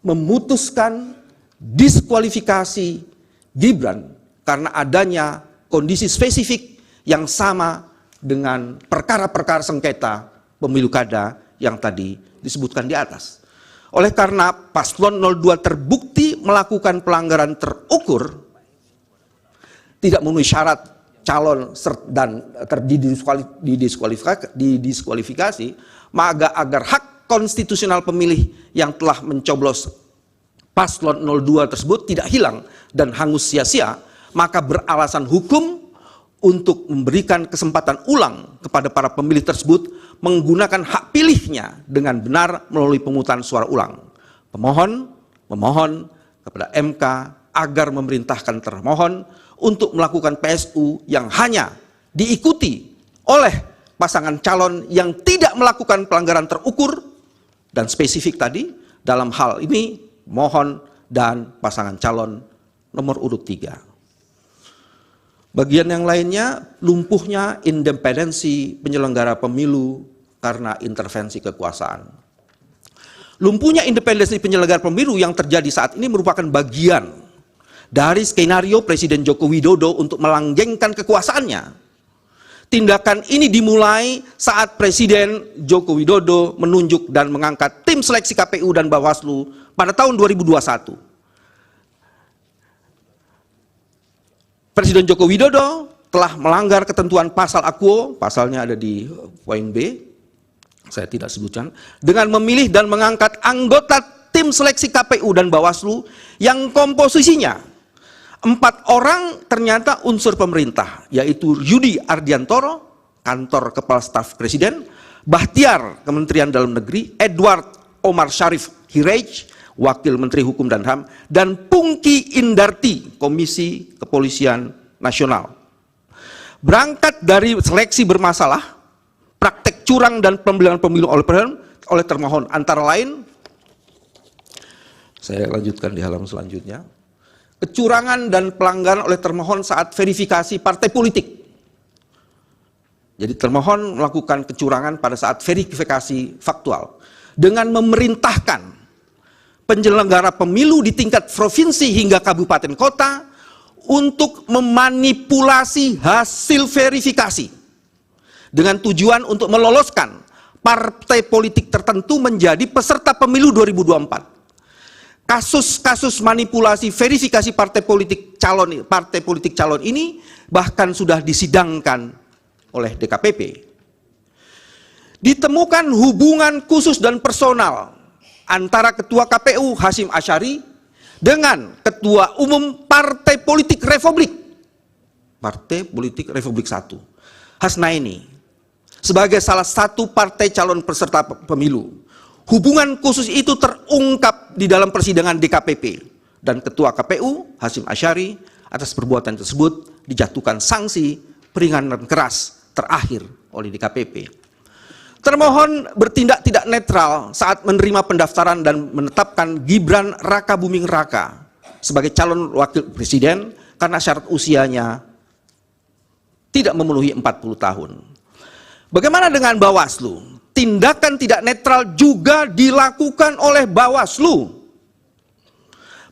memutuskan diskualifikasi Gibran karena adanya kondisi spesifik yang sama dengan perkara-perkara sengketa pemilu kada yang tadi disebutkan di atas. Oleh karena paslon 02 terbukti melakukan pelanggaran terukur, tidak memenuhi syarat calon dan didiskualifikasi, maka agar hak konstitusional pemilih yang telah mencoblos paslon 02 tersebut tidak hilang dan hangus sia-sia, maka beralasan hukum untuk memberikan kesempatan ulang kepada para pemilih tersebut menggunakan hak pilihnya dengan benar melalui pemungutan suara ulang. Pemohon memohon kepada MK agar memerintahkan termohon untuk melakukan PSU yang hanya diikuti oleh pasangan calon yang tidak melakukan pelanggaran terukur dan spesifik tadi, dalam hal ini mohon dan pasangan calon nomor urut 3. Bagian yang lainnya, lumpuhnya independensi penyelenggara pemilu karena intervensi kekuasaan. Lumpuhnya independensi penyelenggara pemilu yang terjadi saat ini merupakan bagian dari skenario Presiden Joko Widodo untuk melanggengkan kekuasaannya. Tindakan ini dimulai saat Presiden Joko Widodo menunjuk dan mengangkat tim seleksi KPU dan Bawaslu pada tahun 2021. Presiden Joko Widodo telah melanggar ketentuan pasal Akuo, pasalnya ada di poin B, saya tidak sebutkan, dengan memilih dan mengangkat anggota tim seleksi KPU dan Bawaslu yang komposisinya 4 orang ternyata unsur pemerintah, yaitu Yudi Ardiantoro, kantor kepala staf presiden, Bahtiar, Kementerian Dalam Negeri, Edward Omar Syarif Hirej, Wakil Menteri Hukum dan HAM, dan Pungki Indarti, Komisi Kepolisian Nasional. Berangkat dari seleksi bermasalah, praktek curang dan pembelian pemilu oleh termohon, antara lain, saya lanjutkan di halaman selanjutnya, kecurangan dan pelanggaran oleh termohon saat verifikasi partai politik. Jadi termohon melakukan kecurangan pada saat verifikasi faktual dengan memerintahkan penyelenggara pemilu di tingkat provinsi hingga kabupaten kota untuk memanipulasi hasil verifikasi dengan tujuan untuk meloloskan partai politik tertentu menjadi peserta pemilu 2024. Kasus-kasus manipulasi verifikasi partai politik calon ini bahkan sudah disidangkan oleh DKPP. Ditemukan hubungan khusus dan personal antara Ketua KPU Hasyim Asyari dengan Ketua Umum Partai Politik Republik Partai Politik Republik 1, Hasnaini, sebagai salah satu partai calon peserta pemilu. Hubungan khusus itu terungkap di dalam persidangan DKPP, dan Ketua KPU, Hasyim Asyari, atas perbuatan tersebut dijatuhkan sanksi peringatan keras terakhir oleh DKPP. Termohon bertindak tidak netral saat menerima pendaftaran dan menetapkan Gibran Raka Buming Raka sebagai calon wakil presiden karena syarat usianya tidak memenuhi 40 tahun. Bagaimana dengan Bawaslu? Tindakan tidak netral juga dilakukan oleh Bawaslu.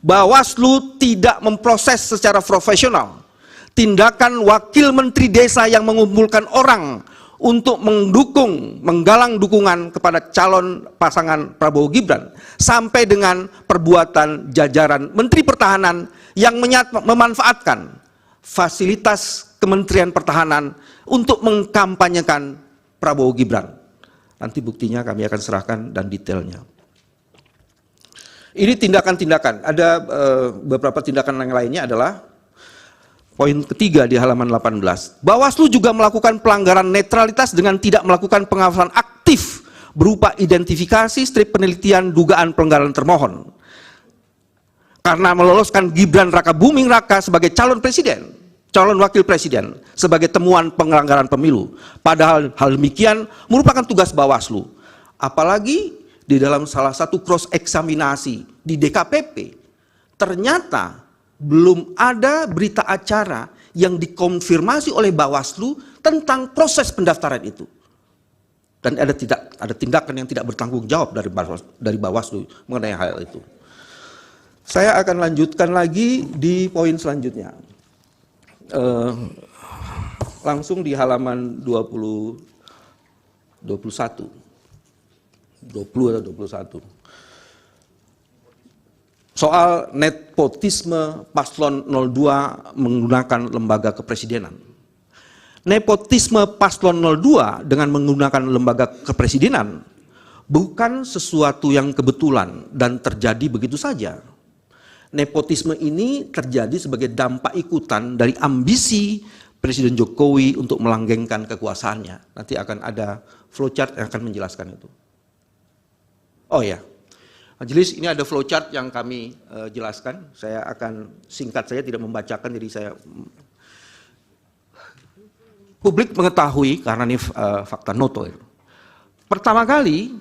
Bawaslu tidak memproses secara profesional tindakan wakil menteri desa yang mengumpulkan orang untuk menggalang dukungan kepada calon pasangan Prabowo Gibran, sampai dengan perbuatan jajaran Menteri Pertahanan yang memanfaatkan fasilitas Kementerian Pertahanan untuk mengkampanyekan Prabowo Gibran. Nanti buktinya kami akan serahkan dan detailnya. Ini tindakan-tindakan. Ada beberapa tindakan yang lainnya adalah poin ketiga di halaman 18. Bawaslu juga melakukan pelanggaran netralitas dengan tidak melakukan pengawasan aktif berupa identifikasi, strip penelitian, dugaan pelanggaran termohon. Karena meloloskan Gibran Raka Buming Raka sebagai calon presiden, calon wakil presiden, sebagai temuan pelanggaran pemilu. Padahal hal demikian merupakan tugas Bawaslu. Apalagi di dalam salah satu cross eksaminasi di DKPP, ternyata belum ada berita acara yang dikonfirmasi oleh Bawaslu tentang proses pendaftaran itu. Dan ada tindakan yang tidak bertanggung jawab dari Bawaslu mengenai hal itu. Saya akan lanjutkan lagi di poin selanjutnya. Langsung di halaman 20 atau 21. Soal nepotisme paslon 02 menggunakan lembaga kepresidenan. Nepotisme paslon 02 dengan menggunakan lembaga kepresidenan bukan sesuatu yang kebetulan dan terjadi begitu saja. Nepotisme ini terjadi sebagai dampak ikutan dari ambisi Presiden Jokowi untuk melanggengkan kekuasaannya. Nanti akan ada flowchart yang akan menjelaskan itu. Oh ya, majelis, ini ada flowchart yang kami jelaskan. Saya akan singkat saja, tidak membacakan, jadi saya publik mengetahui karena ini fakta noto. Pertama kali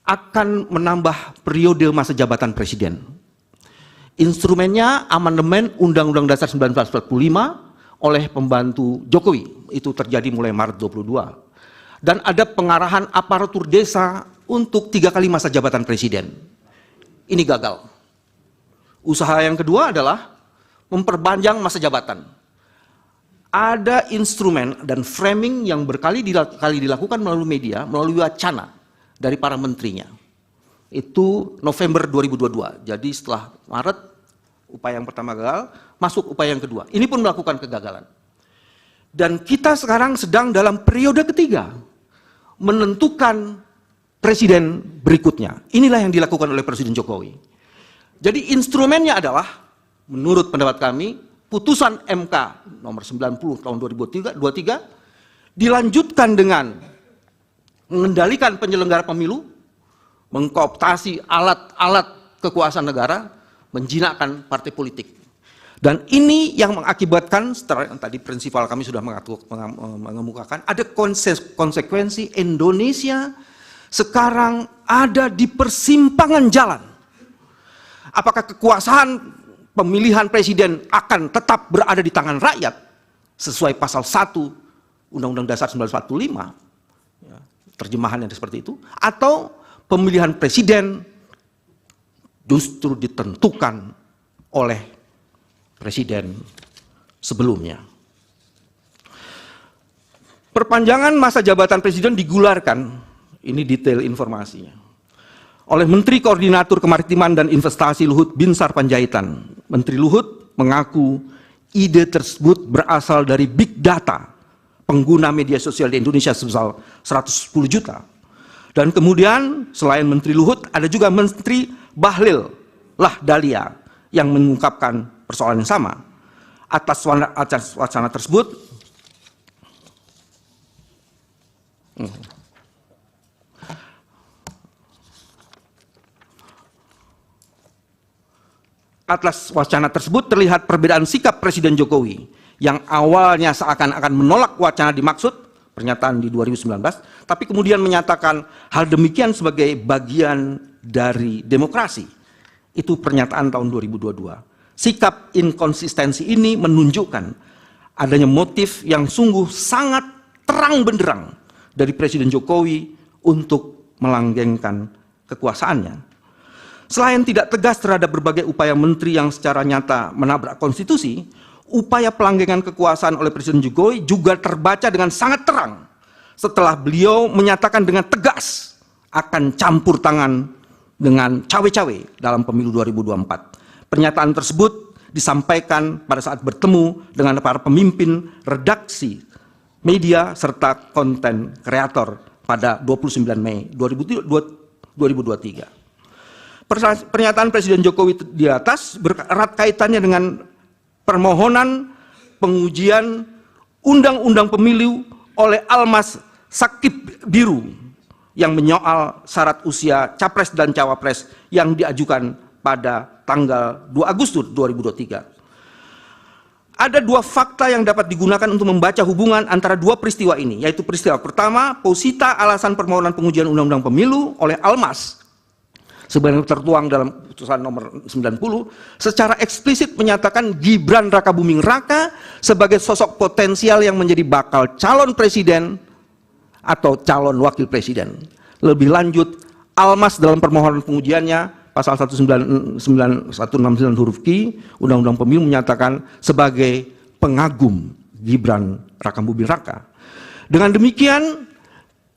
akan menambah periode masa jabatan presiden. Instrumennya amandemen Undang-Undang Dasar 1945 oleh pembantu Jokowi. Itu terjadi mulai Maret 22. Dan ada pengarahan aparatur desa untuk 3 kali masa jabatan presiden. Ini gagal. Usaha yang kedua adalah memperpanjang masa jabatan. Ada instrumen dan framing yang berkali dilakukan melalui media, melalui wacana dari para menterinya. Itu November 2022. Jadi setelah Maret, upaya yang pertama gagal, masuk upaya yang kedua. Ini pun melakukan kegagalan. Dan kita sekarang sedang dalam periode ketiga, menentukan presiden berikutnya. Inilah yang dilakukan oleh Presiden Jokowi. Jadi instrumennya adalah, menurut pendapat kami, putusan MK nomor 90 tahun 2023 dilanjutkan dengan mengendalikan penyelenggara pemilu, mengkooptasi alat-alat kekuasaan negara, menjinakkan partai politik. Dan ini yang mengakibatkan, setelah yang tadi prinsipal kami sudah mengemukakan, ada konsekuensi Indonesia sekarang ada di persimpangan jalan. Apakah kekuasaan pemilihan presiden akan tetap berada di tangan rakyat sesuai pasal 1 Undang-Undang Dasar 1945, terjemahannya seperti itu, atau pemilihan presiden justru ditentukan oleh presiden sebelumnya. Perpanjangan masa jabatan presiden digularkan, ini detail informasinya, oleh Menteri Koordinator Kemaritiman dan Investasi Luhut Binsar Panjaitan. Menteri Luhut mengaku ide tersebut berasal dari big data pengguna media sosial di Indonesia sebesar 110 juta. Dan kemudian selain Menteri Luhut, ada juga Menteri Bahlil Lahdalia yang mengungkapkan persoalan yang sama. Atas wacana tersebut, terlihat perbedaan sikap Presiden Jokowi yang awalnya seakan-akan menolak wacana dimaksud, pernyataan di 2019, tapi kemudian menyatakan hal demikian sebagai bagian dari demokrasi. Itu pernyataan tahun 2022. Sikap inkonsistensi ini menunjukkan adanya motif yang sungguh sangat terang benderang dari Presiden Jokowi untuk melanggengkan kekuasaannya. Selain tidak tegas terhadap berbagai upaya menteri yang secara nyata menabrak konstitusi, upaya pelanggengan kekuasaan oleh Presiden Jokowi juga terbaca dengan sangat terang setelah beliau menyatakan dengan tegas akan campur tangan dengan cawe-cawe dalam pemilu 2024. Pernyataan tersebut disampaikan pada saat bertemu dengan para pemimpin redaksi media serta konten kreator pada 29 Mei 2023. Pernyataan Presiden Jokowi di atas bererat kaitannya dengan permohonan pengujian Undang-Undang Pemilu oleh Almas Sakib Biru yang menyoal syarat usia capres dan cawapres yang diajukan pada tanggal 2 Agustus 2023. Ada dua fakta yang dapat digunakan untuk membaca hubungan antara dua peristiwa ini, yaitu peristiwa pertama, posita alasan permohonan pengujian Undang-Undang Pemilu oleh Almas sebagaimana tertuang dalam putusan nomor 90 secara eksplisit menyatakan Gibran Rakabuming Raka sebagai sosok potensial yang menjadi bakal calon presiden atau calon wakil presiden. Lebih lanjut, Almas dalam permohonan pengujiannya pasal 169 huruf Q Undang-Undang Pemilu menyatakan sebagai pengagum Gibran Rakabuming Raka. Dengan demikian,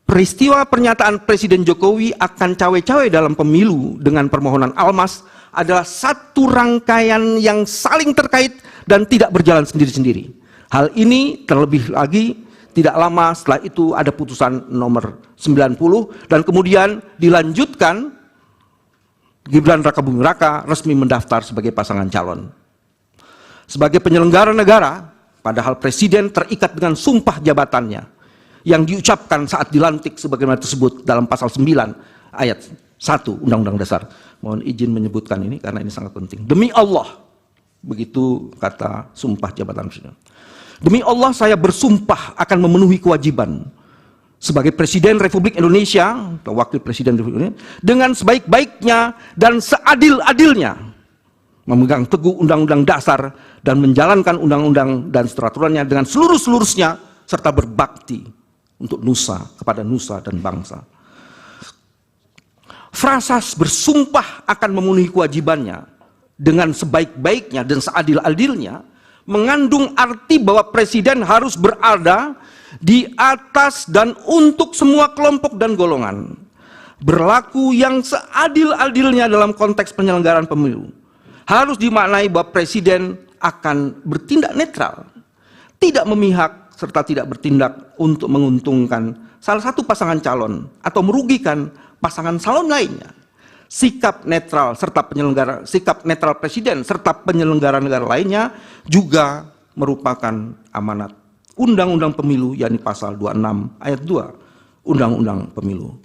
peristiwa pernyataan Presiden Jokowi akan cawe-cawe dalam pemilu dengan permohonan Almas adalah satu rangkaian yang saling terkait dan tidak berjalan sendiri-sendiri. Hal ini terlebih lagi tidak lama setelah itu ada putusan nomor 90 dan kemudian dilanjutkan Gibran Rakabuming Raka resmi mendaftar sebagai pasangan calon. Sebagai penyelenggara negara, padahal Presiden terikat dengan sumpah jabatannya yang diucapkan saat dilantik sebagaimana tersebut dalam pasal 9 ayat 1 Undang-Undang Dasar. Mohon izin menyebutkan ini karena ini sangat penting. Demi Allah, begitu kata sumpah jabatan Presiden. Demi Allah saya bersumpah akan memenuhi kewajiban sebagai Presiden Republik Indonesia atau Wakil Presiden Republik Indonesia dengan sebaik-baiknya dan seadil-adilnya memegang teguh Undang-Undang Dasar dan menjalankan undang-undang dan peraturannya dengan seluruh-seluruhnya serta berbakti untuk nusa, kepada nusa dan bangsa. Frasa bersumpah akan memenuhi kewajibannya dengan sebaik-baiknya dan seadil-adilnya mengandung arti bahwa Presiden harus berada di atas dan untuk semua kelompok dan golongan, berlaku yang seadil-adilnya dalam konteks penyelenggaraan pemilu. Harus dimaknai bahwa Presiden akan bertindak netral, tidak memihak serta tidak bertindak untuk menguntungkan salah satu pasangan calon atau merugikan pasangan calon lainnya. Sikap netral Presiden serta penyelenggara negara lainnya juga merupakan amanat Undang-Undang Pemilu, yakni pasal 26 ayat 2 Undang-Undang Pemilu.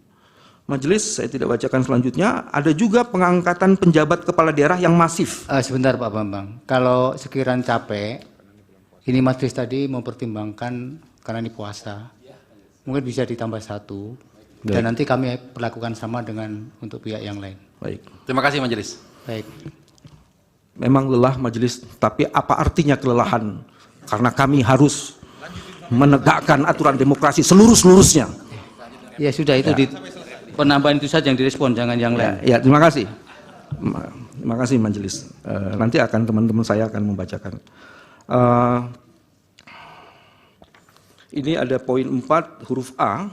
Majelis, saya tidak bacakan selanjutnya. Ada juga pengangkatan penjabat kepala daerah yang masif. Sebentar Pak Bambang, kalau sekiranya capek, ini majelis tadi mempertimbangkan karena ini puasa, mungkin bisa ditambah 1, dan nanti kami perlakukan sama dengan untuk pihak yang lain. Baik. Terima kasih Majelis. Baik. Memang lelah majelis, tapi apa artinya kelelahan? Karena kami harus menegakkan aturan demokrasi seluruh-seluruhnya. Ya sudah, itu di penambahan itu saja yang direspon, jangan yang lain. Ya, terima kasih. Terima kasih majelis. Nanti akan teman-teman saya akan membacakan. Ini ada poin 4 huruf A,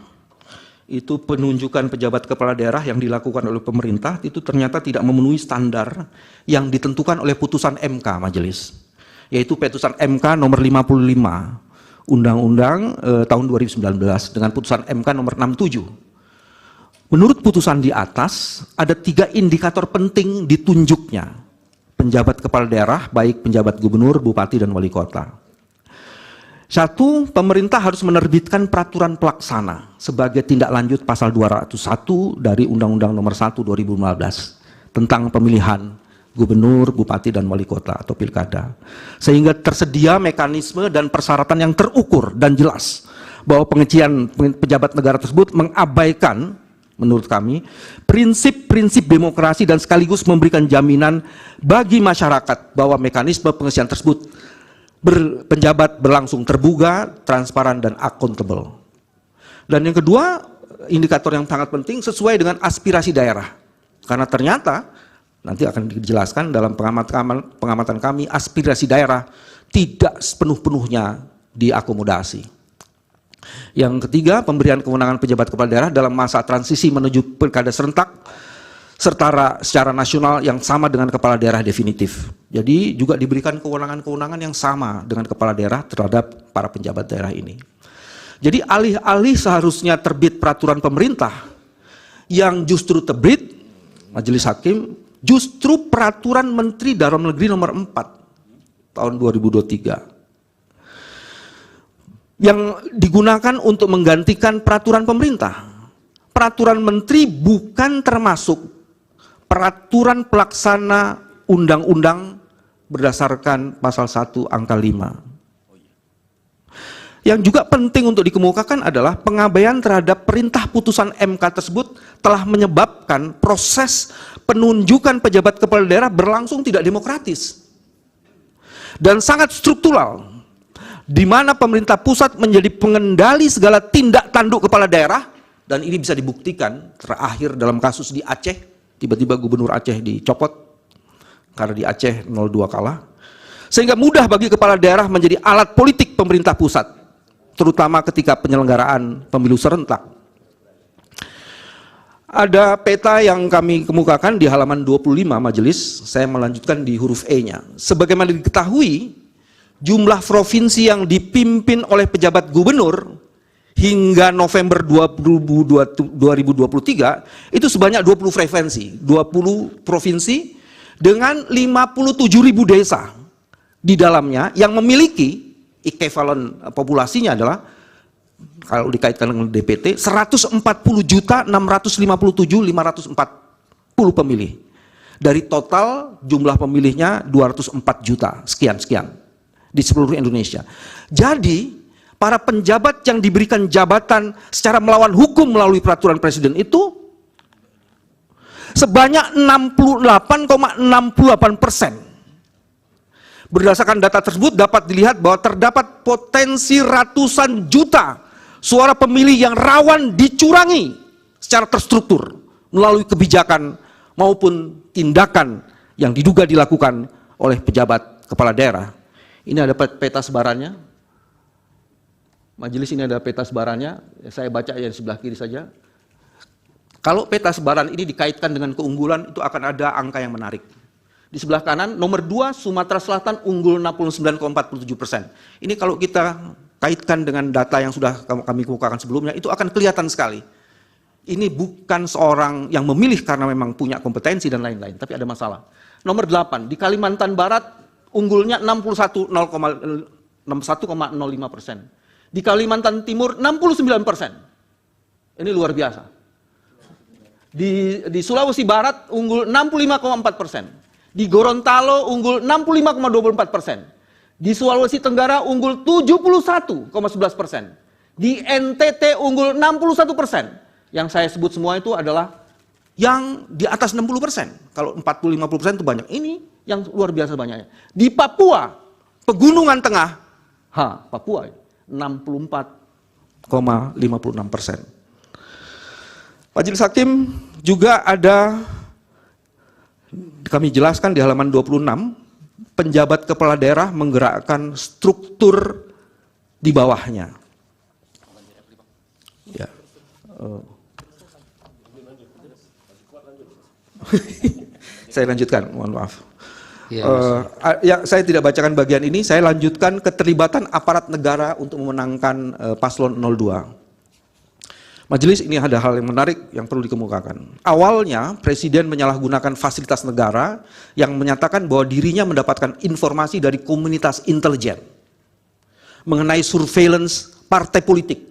itu penunjukan pejabat kepala daerah yang dilakukan oleh pemerintah itu ternyata tidak memenuhi standar yang ditentukan oleh putusan MK majelis, yaitu putusan MK nomor 55 Undang-Undang tahun 2019 dengan putusan MK nomor 67. Menurut putusan di atas ada 3 indikator penting ditunjuknya penjabat kepala daerah, baik penjabat gubernur, bupati, dan wali kota. Satu, pemerintah harus menerbitkan peraturan pelaksana sebagai tindak lanjut pasal 201 dari Undang-Undang Nomor 1 2015 tentang pemilihan gubernur, bupati, dan wali kota atau pilkada. Sehingga tersedia mekanisme dan persyaratan yang terukur dan jelas bahwa pengecian pejabat negara tersebut mengabaikan, menurut kami, prinsip-prinsip demokrasi dan sekaligus memberikan jaminan bagi masyarakat bahwa mekanisme pengisian tersebut penjabat berlangsung terbuka, transparan, dan accountable. Dan yang kedua, indikator yang sangat penting sesuai dengan aspirasi daerah. Karena ternyata, nanti akan dijelaskan dalam pengamatan kami, aspirasi daerah tidak sepenuh-penuhnya diakomodasi. Yang ketiga, pemberian kewenangan pejabat kepala daerah dalam masa transisi menuju pilkada serentak secara nasional yang sama dengan kepala daerah definitif. Jadi juga diberikan kewenangan-kewenangan yang sama dengan kepala daerah terhadap para penjabat daerah ini. Jadi alih-alih seharusnya terbit peraturan pemerintah yang justru terbit Majelis Hakim, justru peraturan Menteri Dalam Negeri nomor 4 tahun 2023 yang digunakan untuk menggantikan peraturan pemerintah. Peraturan menteri bukan termasuk peraturan pelaksana undang-undang berdasarkan pasal 1 angka 5. Yang juga penting untuk dikemukakan adalah pengabaian terhadap perintah putusan MK tersebut telah menyebabkan proses penunjukan pejabat kepala daerah berlangsung tidak demokratis dan sangat struktural, di mana pemerintah pusat menjadi pengendali segala tindak tanduk kepala daerah, dan ini bisa dibuktikan terakhir dalam kasus di Aceh. Tiba-tiba gubernur Aceh dicopot karena di Aceh 02 kalah. Sehingga mudah bagi kepala daerah menjadi alat politik pemerintah pusat, terutama ketika penyelenggaraan pemilu serentak. Ada peta yang kami kemukakan di halaman 25 majelis, saya melanjutkan di huruf E-nya. Sebagaimana diketahui, jumlah provinsi yang dipimpin oleh pejabat gubernur hingga November 2023 itu sebanyak 20 provinsi dengan 57.000 desa di dalamnya yang memiliki ekivalen populasinya adalah, kalau dikaitkan dengan DPT, 140.657.540 pemilih. Dari total jumlah pemilihnya 204 juta sekian di seluruh Indonesia. Jadi para penjabat yang diberikan jabatan secara melawan hukum melalui peraturan presiden itu sebanyak 68,68%. Berdasarkan data tersebut dapat dilihat bahwa terdapat potensi ratusan juta suara pemilih yang rawan dicurangi secara terstruktur melalui kebijakan maupun tindakan yang diduga dilakukan oleh pejabat kepala daerah. Ini ada peta sebarannya. Majelis, ini ada peta sebarannya, saya baca yang sebelah kiri saja. Kalau peta sebaran ini dikaitkan dengan keunggulan, itu akan ada angka yang menarik. Di sebelah kanan, nomor 2, Sumatera Selatan unggul 69,47%. Ini kalau kita kaitkan dengan data yang sudah kami kemukakan sebelumnya, itu akan kelihatan sekali. Ini bukan seorang yang memilih karena memang punya kompetensi dan lain-lain, tapi ada masalah. Nomor 8, di Kalimantan Barat unggulnya 61,05%. Di Kalimantan Timur 69%. Ini luar biasa. Di Sulawesi Barat unggul 65,4%. Di Gorontalo unggul 65,24%. Di Sulawesi Tenggara unggul 71,11%. Di NTT unggul 61%. Yang saya sebut semua itu adalah yang di atas 60%. Kalau 40-50% itu banyak. Ini yang luar biasa banyaknya. Di Papua, Pegunungan Tengah, Papua 64,56%. Majelis Hakim juga ada, kami jelaskan di halaman 26, penjabat kepala daerah menggerakkan struktur di bawahnya. Ya. Saya lanjutkan, mohon maaf. Ya, saya tidak bacakan bagian ini, saya lanjutkan keterlibatan aparat negara untuk memenangkan paslon 02. Majelis, ini ada hal yang menarik yang perlu dikemukakan. Awalnya Presiden menyalahgunakan fasilitas negara yang menyatakan bahwa dirinya mendapatkan informasi dari komunitas intelijen mengenai surveillance partai politik.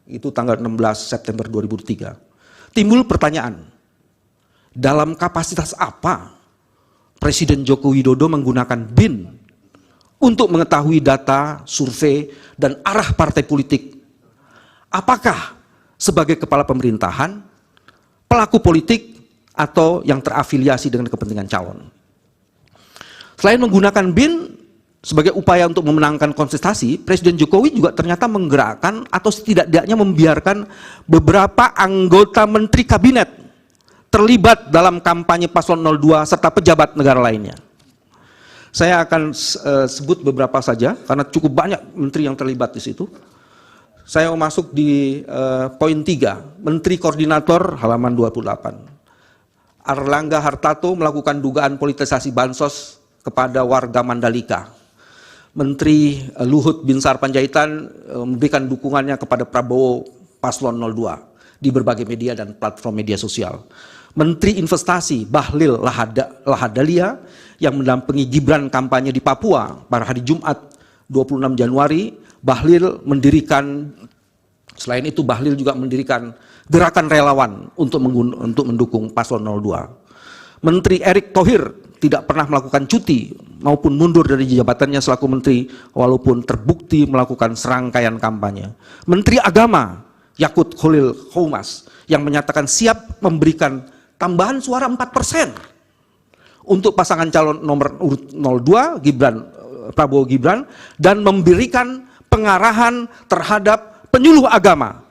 Itu tanggal 16 September 2003. Timbul pertanyaan, dalam kapasitas apa Presiden Joko Widodo menggunakan BIN untuk mengetahui data, survei, dan arah partai politik? Apakah sebagai kepala pemerintahan, pelaku politik, atau yang terafiliasi dengan kepentingan calon? Selain menggunakan BIN sebagai upaya untuk memenangkan kontestasi, Presiden Jokowi juga ternyata menggerakkan atau setidaknya membiarkan beberapa anggota menteri kabinet terlibat dalam kampanye paslon 02 serta pejabat negara lainnya. Saya akan sebut beberapa saja karena cukup banyak menteri yang terlibat di situ. Saya mau masuk di poin 3, Menteri Koordinator halaman 28. Airlangga Hartarto melakukan dugaan politisasi bansos kepada warga Mandalika. Menteri Luhut Binsar Panjaitan memberikan dukungannya kepada Prabowo paslon 02 di berbagai media dan platform media sosial. Menteri Investasi Bahlil Lahadalia yang mendampingi Gibran kampanye di Papua pada hari Jumat 26 Januari, Bahlil mendirikan, selain itu Bahlil juga mendirikan gerakan relawan untuk mendukung paslon 02. Menteri Erick Thohir tidak pernah melakukan cuti maupun mundur dari jabatannya selaku menteri walaupun terbukti melakukan serangkaian kampanye. Menteri Agama Yakut Khalil Qoumas yang menyatakan siap memberikan tambahan suara 4% untuk pasangan calon nomor urut 02 Prabowo Gibran dan memberikan pengarahan terhadap penyuluh agama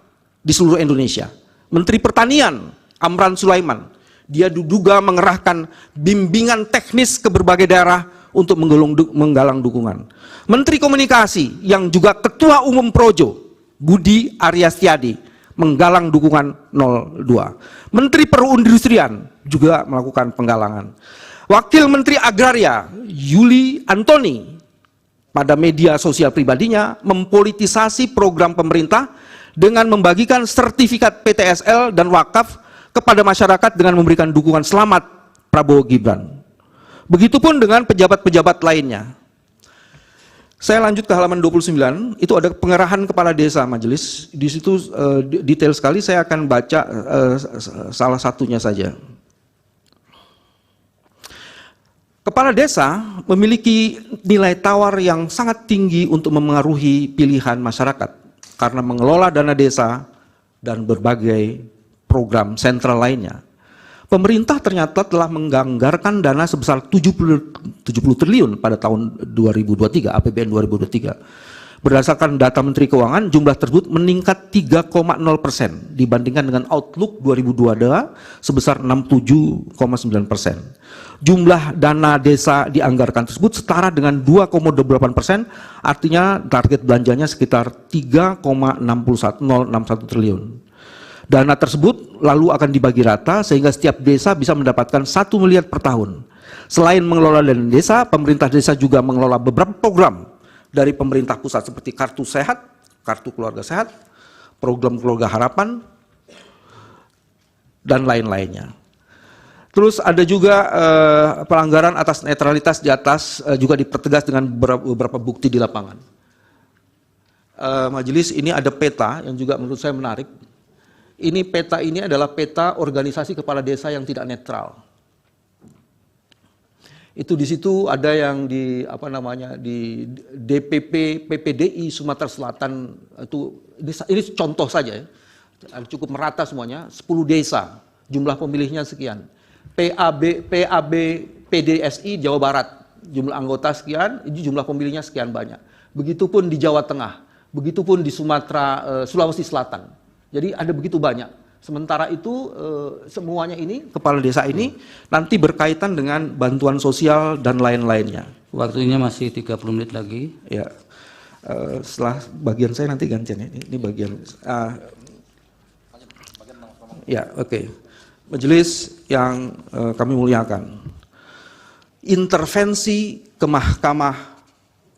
di seluruh Indonesia. Menteri Pertanian Amran Sulaiman, dia diduga mengerahkan bimbingan teknis ke berbagai daerah untuk menggalang dukungan. Menteri Komunikasi yang juga Ketua Umum Projo Budi Aryastiadi menggalang dukungan 02. Menteri Perindustrian juga melakukan penggalangan. Wakil Menteri Agraria Yuli Antoni pada media sosial pribadinya mempolitisasi program pemerintah dengan membagikan sertifikat PTSL dan wakaf kepada masyarakat dengan memberikan dukungan selamat Prabowo Gibran. Begitupun dengan pejabat-pejabat lainnya. Saya lanjut ke halaman 29, itu ada pengerahan kepala desa majelis. Di situ detail sekali, saya akan baca salah satunya saja. Kepala desa memiliki nilai tawar yang sangat tinggi untuk memengaruhi pilihan masyarakat karena mengelola dana desa dan berbagai program sentral lainnya. Pemerintah ternyata telah menganggarkan dana sebesar 70 triliun pada tahun 2023, APBN 2023. Berdasarkan data Menteri Keuangan, jumlah tersebut meningkat 3,0% dibandingkan dengan Outlook 2022 sebesar 67,9%. Jumlah dana desa dianggarkan tersebut setara dengan 2,28%, artinya target belanjanya sekitar 3,061 triliun. Dana tersebut lalu akan dibagi rata sehingga setiap desa bisa mendapatkan 1 miliar per tahun. Selain mengelola dana desa, pemerintah desa juga mengelola beberapa program dari pemerintah pusat seperti Kartu Sehat, Kartu Keluarga Sehat, Program Keluarga Harapan, dan lain-lainnya. Terus ada juga pelanggaran atas netralitas di atas juga dipertegas dengan beberapa bukti di lapangan. Majelis, ini ada peta yang juga menurut saya menarik. Ini peta ini adalah peta organisasi kepala desa yang tidak netral. Itu di situ ada yang di di DPP PPDI Sumatera Selatan, itu ini contoh saja ya. Cukup merata semuanya, 10 desa, jumlah pemilihnya sekian. PAB PDSI Jawa Barat, jumlah anggota sekian, jumlah pemilihnya sekian banyak. Begitupun di Jawa Tengah, begitupun di Sulawesi Selatan. Jadi ada begitu banyak. Sementara itu semuanya ini, kepala desa ini nanti berkaitan dengan bantuan sosial dan lain-lainnya. Waktunya masih 30 menit lagi. Ya, setelah bagian saya nanti gantian ya. Ini bagian. Ya, oke. Majelis yang kami muliakan. Intervensi ke Mahkamah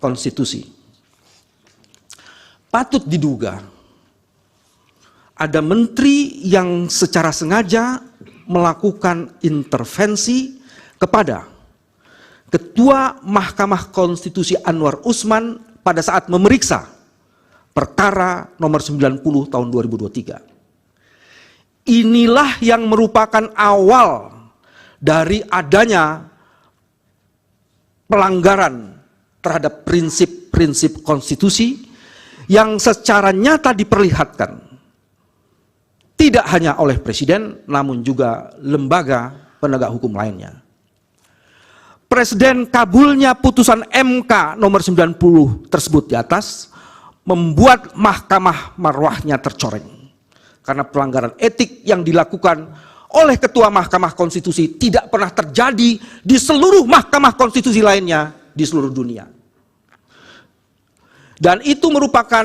Konstitusi. Patut diduga ada menteri yang secara sengaja melakukan intervensi kepada Ketua Mahkamah Konstitusi Anwar Usman pada saat memeriksa perkara nomor 90 tahun 2023. Inilah yang merupakan awal dari adanya pelanggaran terhadap prinsip-prinsip konstitusi yang secara nyata diperlihatkan tidak hanya oleh Presiden, namun juga lembaga penegak hukum lainnya. Presiden kabulnya putusan MK nomor 90 tersebut di atas membuat mahkamah marwahnya tercoreng. Karena pelanggaran etik yang dilakukan oleh Ketua Mahkamah Konstitusi tidak pernah terjadi di seluruh mahkamah konstitusi lainnya di seluruh dunia. Dan itu merupakan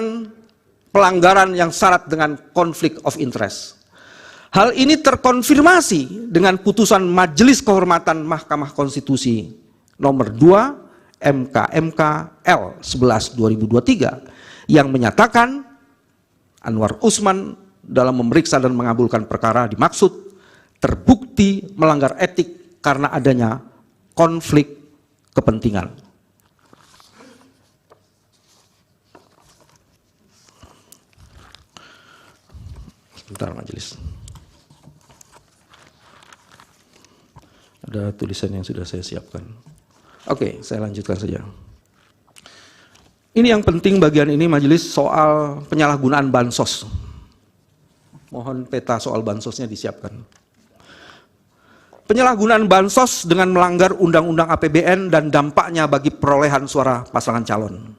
pelanggaran yang syarat dengan konflik of interest. Hal ini terkonfirmasi dengan putusan Majelis Kehormatan Mahkamah Konstitusi nomor 2 MK L 11 2023 yang menyatakan Anwar Usman dalam memeriksa dan mengabulkan perkara dimaksud terbukti melanggar etik karena adanya konflik kepentingan. Sebentar majelis. Ada tulisan yang sudah saya siapkan. Oke, saya lanjutkan saja. Ini yang penting bagian ini majelis soal penyalahgunaan bansos. Mohon peta soal bansosnya disiapkan. Penyalahgunaan bansos dengan melanggar Undang-Undang APBN dan dampaknya bagi perolehan suara pasangan calon.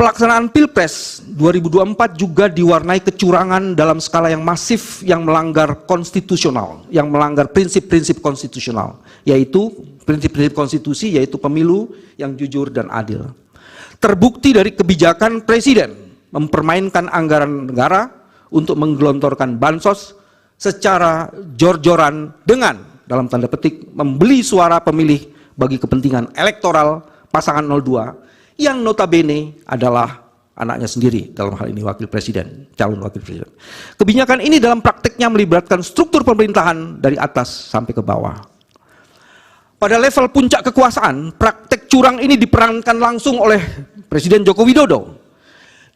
Pelaksanaan Pilpres 2024 juga diwarnai kecurangan dalam skala yang masif yang melanggar konstitusional, yang melanggar prinsip-prinsip konstitusional, yaitu prinsip-prinsip konstitusi, yaitu pemilu yang jujur dan adil. Terbukti dari kebijakan Presiden mempermainkan anggaran negara untuk menggelontorkan bansos secara jor-joran dengan, dalam tanda petik, membeli suara pemilih bagi kepentingan elektoral pasangan 02 yang notabene adalah anaknya sendiri, dalam hal ini wakil presiden, calon wakil presiden. Kebijakan ini dalam prakteknya melibatkan struktur pemerintahan dari atas sampai ke bawah. Pada level puncak kekuasaan, praktek curang ini diperankan langsung oleh Presiden Joko Widodo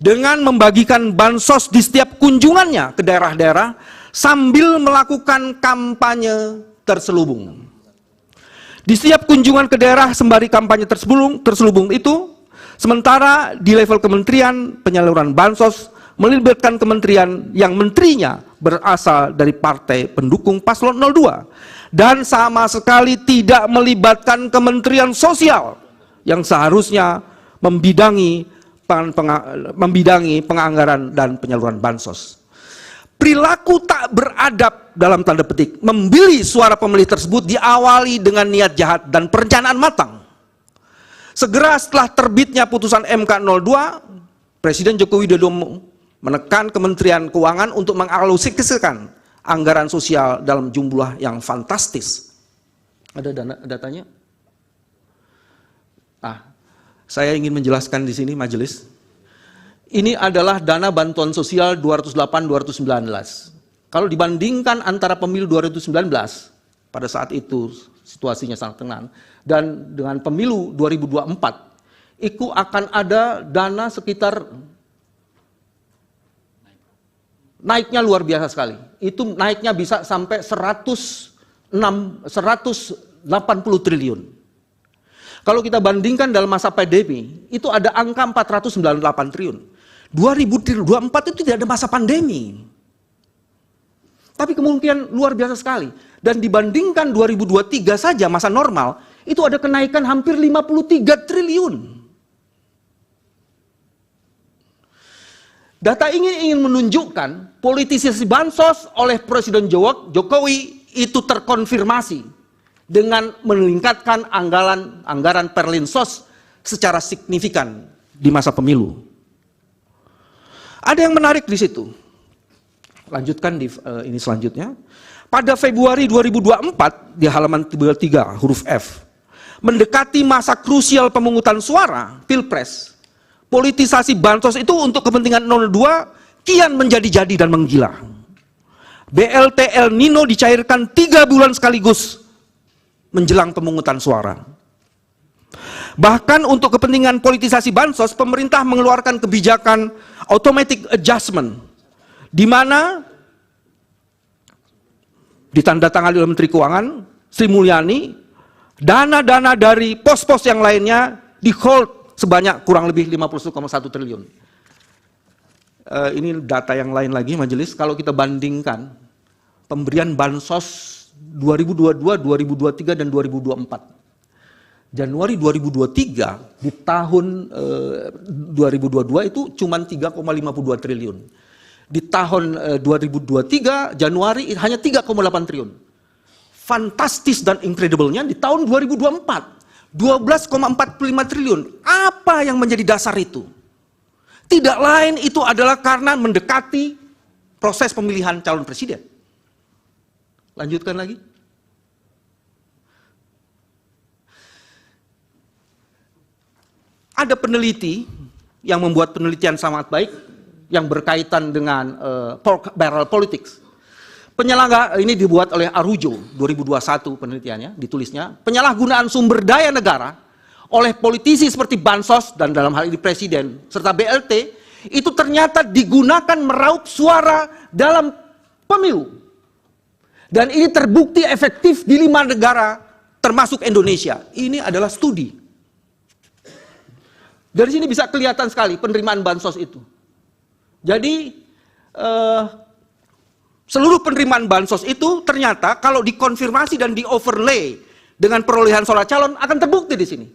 dengan membagikan bansos di setiap kunjungannya ke daerah-daerah sambil melakukan kampanye terselubung. Di setiap kunjungan ke daerah sembari kampanye terselubung itu, sementara di level kementerian penyaluran bansos melibatkan kementerian yang menterinya berasal dari partai pendukung paslon 02 dan sama sekali tidak melibatkan Kementerian Sosial yang seharusnya membidangi penganggaran dan penyaluran bansos. Perilaku tak beradab dalam tanda petik membeli suara pemilih tersebut diawali dengan niat jahat dan perencanaan matang. Segera setelah terbitnya putusan MK 02, Presiden Joko Widodo menekan Kementerian Keuangan untuk mengalokasikan anggaran sosial dalam jumlah yang fantastis. Ada datanya? Saya ingin menjelaskan di sini majelis. Ini adalah dana bantuan sosial 208-219. Kalau dibandingkan antara pemilu 2019, pada saat itu situasinya sangat tenang, dan dengan pemilu 2024, itu akan ada dana sekitar naiknya luar biasa sekali. Itu naiknya bisa sampai 180 triliun. Kalau kita bandingkan dalam masa pandemi, itu ada angka 498 triliun. 2024 itu tidak ada masa pandemi. Tapi kemungkinan luar biasa sekali. Dan dibandingkan 2023 saja masa normal, itu ada kenaikan hampir 53 triliun. Data ini ingin menunjukkan politisasi bansos oleh Presiden Jokowi itu terkonfirmasi dengan meningkatkan anggaran Perlinsos secara signifikan di masa pemilu. Ada yang menarik di situ. Lanjutkan di ini selanjutnya. Pada Februari 2024 di halaman 3 huruf F, mendekati masa krusial pemungutan suara Pilpres, politisasi bansos itu untuk kepentingan 02 kian menjadi-jadi dan menggila. BLT El Nino dicairkan 3 bulan sekaligus menjelang pemungutan suara. Bahkan untuk kepentingan politisasi bansos, pemerintah mengeluarkan kebijakan automatic adjustment, di mana ditandatangani oleh Menteri Keuangan Sri Mulyani, dana-dana dari pos-pos yang lainnya di hold sebanyak kurang lebih 51,1 triliun. Ini data yang lain lagi majelis, kalau kita bandingkan pemberian bansos 2022, 2023, dan 2024. Januari 2023 di tahun 2022 itu cuma 3,52 triliun. Di tahun 2023 Januari hanya 3,8 triliun. Fantastis dan incredible-nya di tahun 2024 12,45 triliun. Apa yang menjadi dasar itu? Tidak lain itu adalah karena mendekati proses pemilihan calon presiden. Lanjutkan lagi. Ada peneliti yang membuat penelitian sangat baik yang berkaitan dengan pork barrel politics. Penyalahgunaan ini dibuat oleh Arujo 2021 penelitiannya, ditulisnya, penyalahgunaan sumber daya negara oleh politisi seperti bansos dan dalam hal ini presiden serta BLT itu ternyata digunakan meraup suara dalam pemilu. Dan ini terbukti efektif di 5 negara termasuk Indonesia. Ini adalah studi. Dari sini bisa kelihatan sekali penerimaan bansos itu. Jadi seluruh penerimaan bansos itu ternyata kalau dikonfirmasi dan di overlay dengan perolehan suara calon akan terbukti di sini.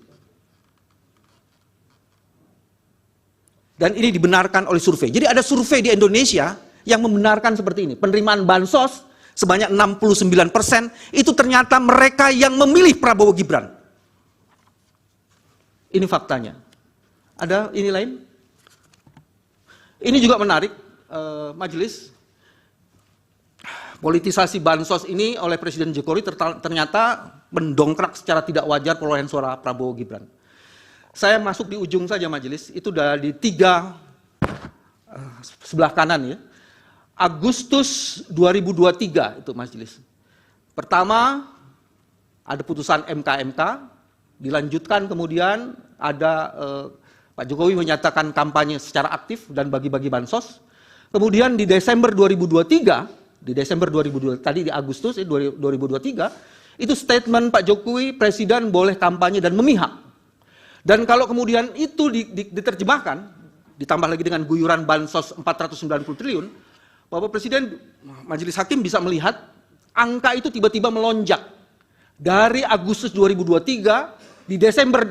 Dan ini dibenarkan oleh survei. Jadi ada survei di Indonesia yang membenarkan seperti ini. Penerimaan bansos sebanyak 69% itu ternyata mereka yang memilih Prabowo Gibran. Ini faktanya. Ada ini lain? Ini juga menarik, majelis. Politisasi bansos ini oleh Presiden Jokowi ternyata mendongkrak secara tidak wajar perolehan suara Prabowo Gibran. Saya masuk di ujung saja majelis, itu dari 3 sebelah kanan ya. Agustus 2023 itu majelis. Pertama ada putusan MK, dilanjutkan kemudian ada Pak Jokowi menyatakan kampanye secara aktif dan bagi-bagi bansos. Kemudian di Desember 2023, tadi di Agustus 2023, itu statement Pak Jokowi, Presiden boleh kampanye dan memihak. Dan kalau kemudian itu diterjemahkan, ditambah lagi dengan guyuran bansos 490 triliun, Bapak Presiden, Majelis Hakim bisa melihat angka itu tiba-tiba melonjak. Dari Agustus 2023, di Desember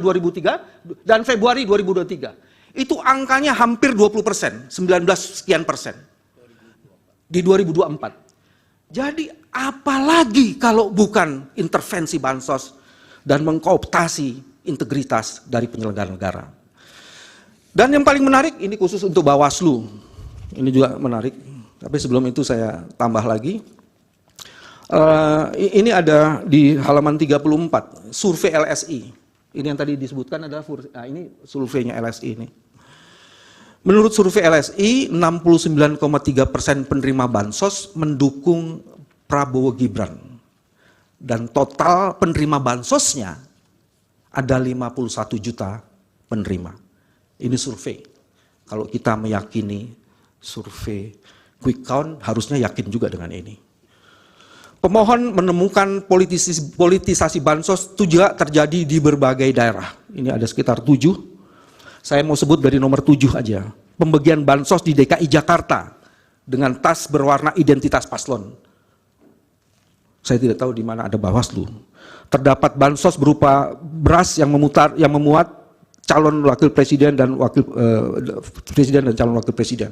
2003 dan Februari 2023. Itu angkanya hampir 20%, 19 sekian persen. Di 2024. Jadi apalagi kalau bukan intervensi bansos dan mengkooptasi integritas dari penyelenggara negara. Dan yang paling menarik, ini khusus untuk Bawaslu. Ini juga menarik, tapi sebelum itu saya tambah lagi. Ini ada di halaman 34, survei LSI. Ini yang tadi disebutkan adalah ini surveinya LSI ini. Menurut survei LSI, 69,3% penerima bansos mendukung Prabowo Gibran. Dan total penerima bansosnya ada 51 juta penerima. Ini survei. Kalau kita meyakini survei quick count, harusnya yakin juga dengan ini. Pemohon menemukan politisasi bansos itu juga terjadi di berbagai daerah. Ini ada sekitar 7. Saya mau sebut dari nomor 7 aja. Pembagian bansos di DKI Jakarta dengan tas berwarna identitas paslon. Saya tidak tahu di mana ada Bawaslu. Terdapat bansos berupa beras yang memuat calon wakil presiden dan calon wakil presiden.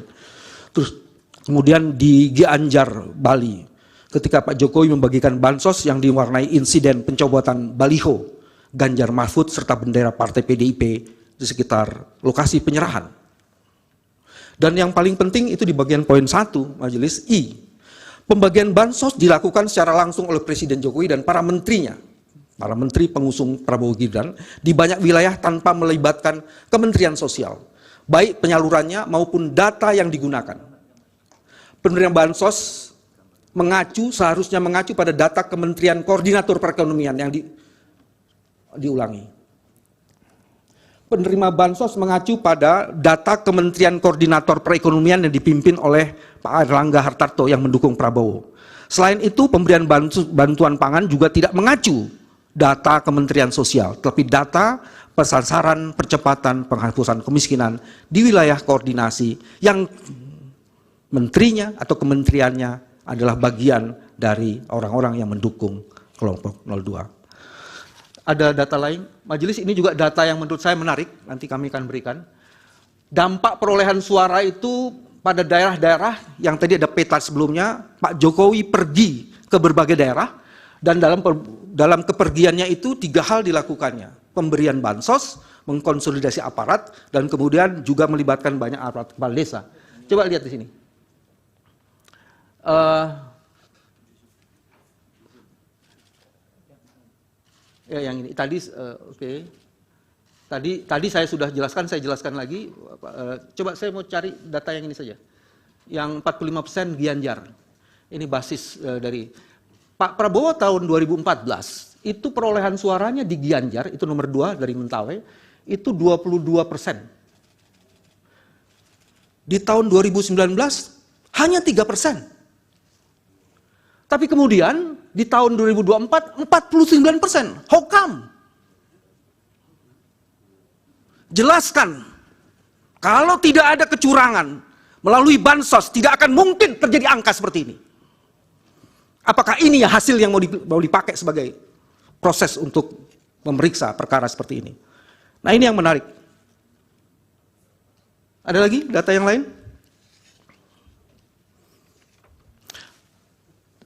Terus kemudian di Gianyar, Bali, ketika Pak Jokowi membagikan bansos yang diwarnai insiden pencopotan baliho Ganjar Mahfud serta bendera Partai PDIP di sekitar lokasi penyerahan. Dan yang paling penting itu di bagian poin 1, majelis I. Pembagian bansos dilakukan secara langsung oleh Presiden Jokowi dan para menterinya, para menteri pengusung Prabowo Gibran di banyak wilayah tanpa melibatkan Kementerian Sosial. baik penyalurannya maupun data yang digunakan. Penerimaan bansos seharusnya mengacu pada data Kementerian Koordinator Perekonomian yang diulangi. Penerima bansos mengacu pada data Kementerian Koordinator Perekonomian yang dipimpin oleh Pak Erlangga Hartarto yang mendukung Prabowo. Selain itu, pemberian bantuan pangan juga tidak mengacu data Kementerian Sosial, tetapi data persasaran percepatan penghapusan kemiskinan di wilayah koordinasi yang menterinya atau kementeriannya adalah bagian dari orang-orang yang mendukung kelompok 02. Ada data lain, majelis, ini juga data yang menurut saya menarik, nanti kami akan berikan. Dampak perolehan suara itu pada daerah-daerah yang tadi ada peta sebelumnya, Pak Jokowi pergi ke berbagai daerah, dan dalam kepergiannya itu 3 hal dilakukannya. Pemberian bansos, mengkonsolidasi aparat, dan kemudian juga melibatkan banyak aparat kepala desa. Coba lihat di sini. Ya, yang ini tadi, oke. Tadi saya sudah jelaskan, saya jelaskan lagi. Coba saya mau cari data yang ini saja. Yang 45% Gianyar. Ini basis dari Pak Prabowo tahun 2014. Itu perolehan suaranya di Gianyar, itu nomor 2 dari Mentawai, itu 22%. Di tahun 2019 hanya 3%. Tapi kemudian di tahun 2024 49%. How come? Jelaskan. Kalau tidak ada kecurangan melalui bansos, tidak akan mungkin terjadi angka seperti ini. Apakah ini ya hasil yang mau dipakai sebagai proses untuk memeriksa perkara seperti ini? Nah, ini yang menarik. Ada lagi data yang lain?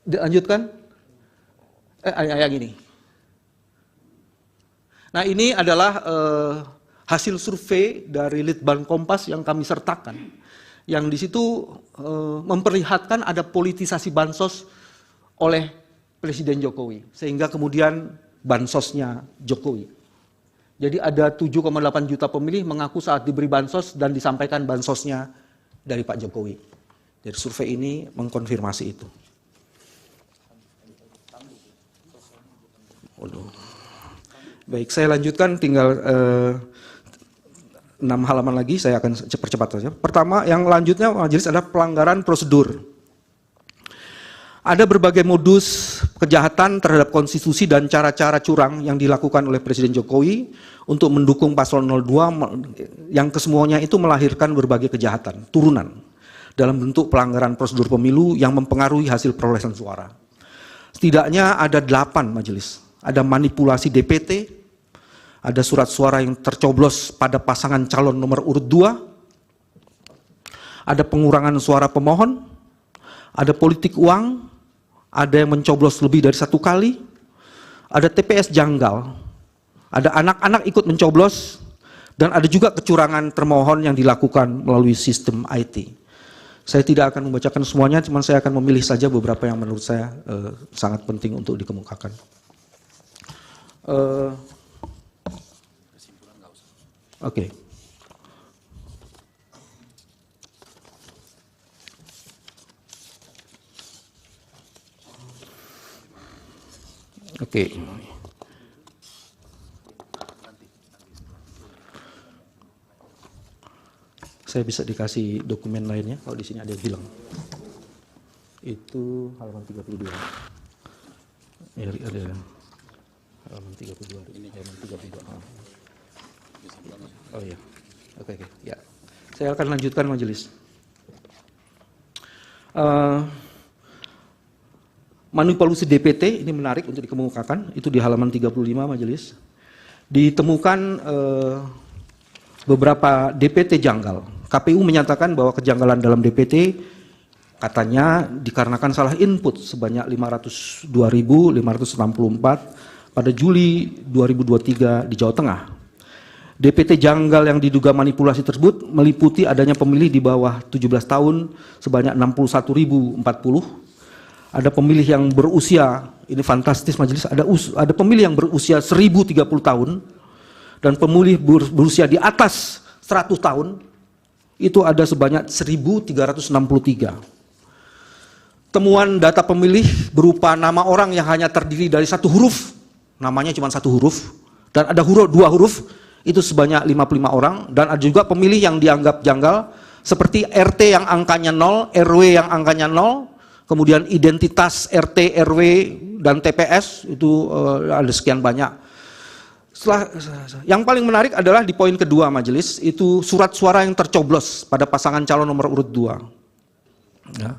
Dilanjutkan. Yang ini. Nah, ini adalah hasil survei dari Litbang Kompas yang kami sertakan. Yang di situ memperlihatkan ada politisasi bansos oleh Presiden Jokowi. Sehingga kemudian bansosnya Jokowi. Jadi ada 7,8 juta pemilih mengaku saat diberi bansos dan disampaikan bansosnya dari Pak Jokowi. Jadi survei ini mengkonfirmasi itu. Baik, saya lanjutkan, tinggal 6 halaman lagi, saya akan cepat-cepat saja. Pertama, yang lanjutnya majelis adalah pelanggaran prosedur. Ada berbagai modus kejahatan terhadap konstitusi dan cara-cara curang yang dilakukan oleh Presiden Jokowi untuk mendukung paslon 02 yang kesemuanya itu melahirkan berbagai kejahatan, turunan, dalam bentuk pelanggaran prosedur pemilu yang mempengaruhi hasil perolehan suara. Setidaknya ada 8 majelis. Ada manipulasi DPT, ada surat suara yang tercoblos pada pasangan calon nomor urut 2, ada pengurangan suara pemohon, ada politik uang, ada yang mencoblos lebih dari 1 kali, ada TPS janggal, ada anak-anak ikut mencoblos, dan ada juga kecurangan termohon yang dilakukan melalui sistem IT. Saya tidak akan membacakan semuanya, cuma saya akan memilih saja beberapa yang menurut saya sangat penting untuk dikemukakan. Oke. Saya bisa dikasih dokumen lainnya kalau di sini ada yang hilang. Itu halaman 32. Ya, ada halaman 32. Ini halaman 32. Oh iya. Oke. Ya. Saya akan lanjutkan majelis. Manipulasi DPT ini menarik untuk dikemukakan, itu di halaman 35 majelis. Ditemukan beberapa DPT janggal. KPU menyatakan bahwa kejanggalan dalam DPT katanya dikarenakan salah input sebanyak 502.564 pada Juli 2023 di Jawa Tengah. DPT janggal yang diduga manipulasi tersebut meliputi adanya pemilih di bawah 17 tahun sebanyak 61.040. Ada pemilih yang berusia, ini fantastis majelis, ada pemilih yang berusia 1.030 tahun dan pemilih berusia di atas 100 tahun itu ada sebanyak 1.363. Temuan data pemilih berupa nama orang yang hanya terdiri dari satu huruf, namanya cuma satu huruf, dan ada dua huruf, itu sebanyak 55 orang, dan ada juga pemilih yang dianggap janggal, seperti RT yang angkanya 0, RW yang angkanya 0, kemudian identitas RT, RW, dan TPS, itu ada sekian banyak. Yang paling menarik adalah di poin kedua majelis, itu surat suara yang tercoblos pada pasangan calon nomor urut 2. Ya.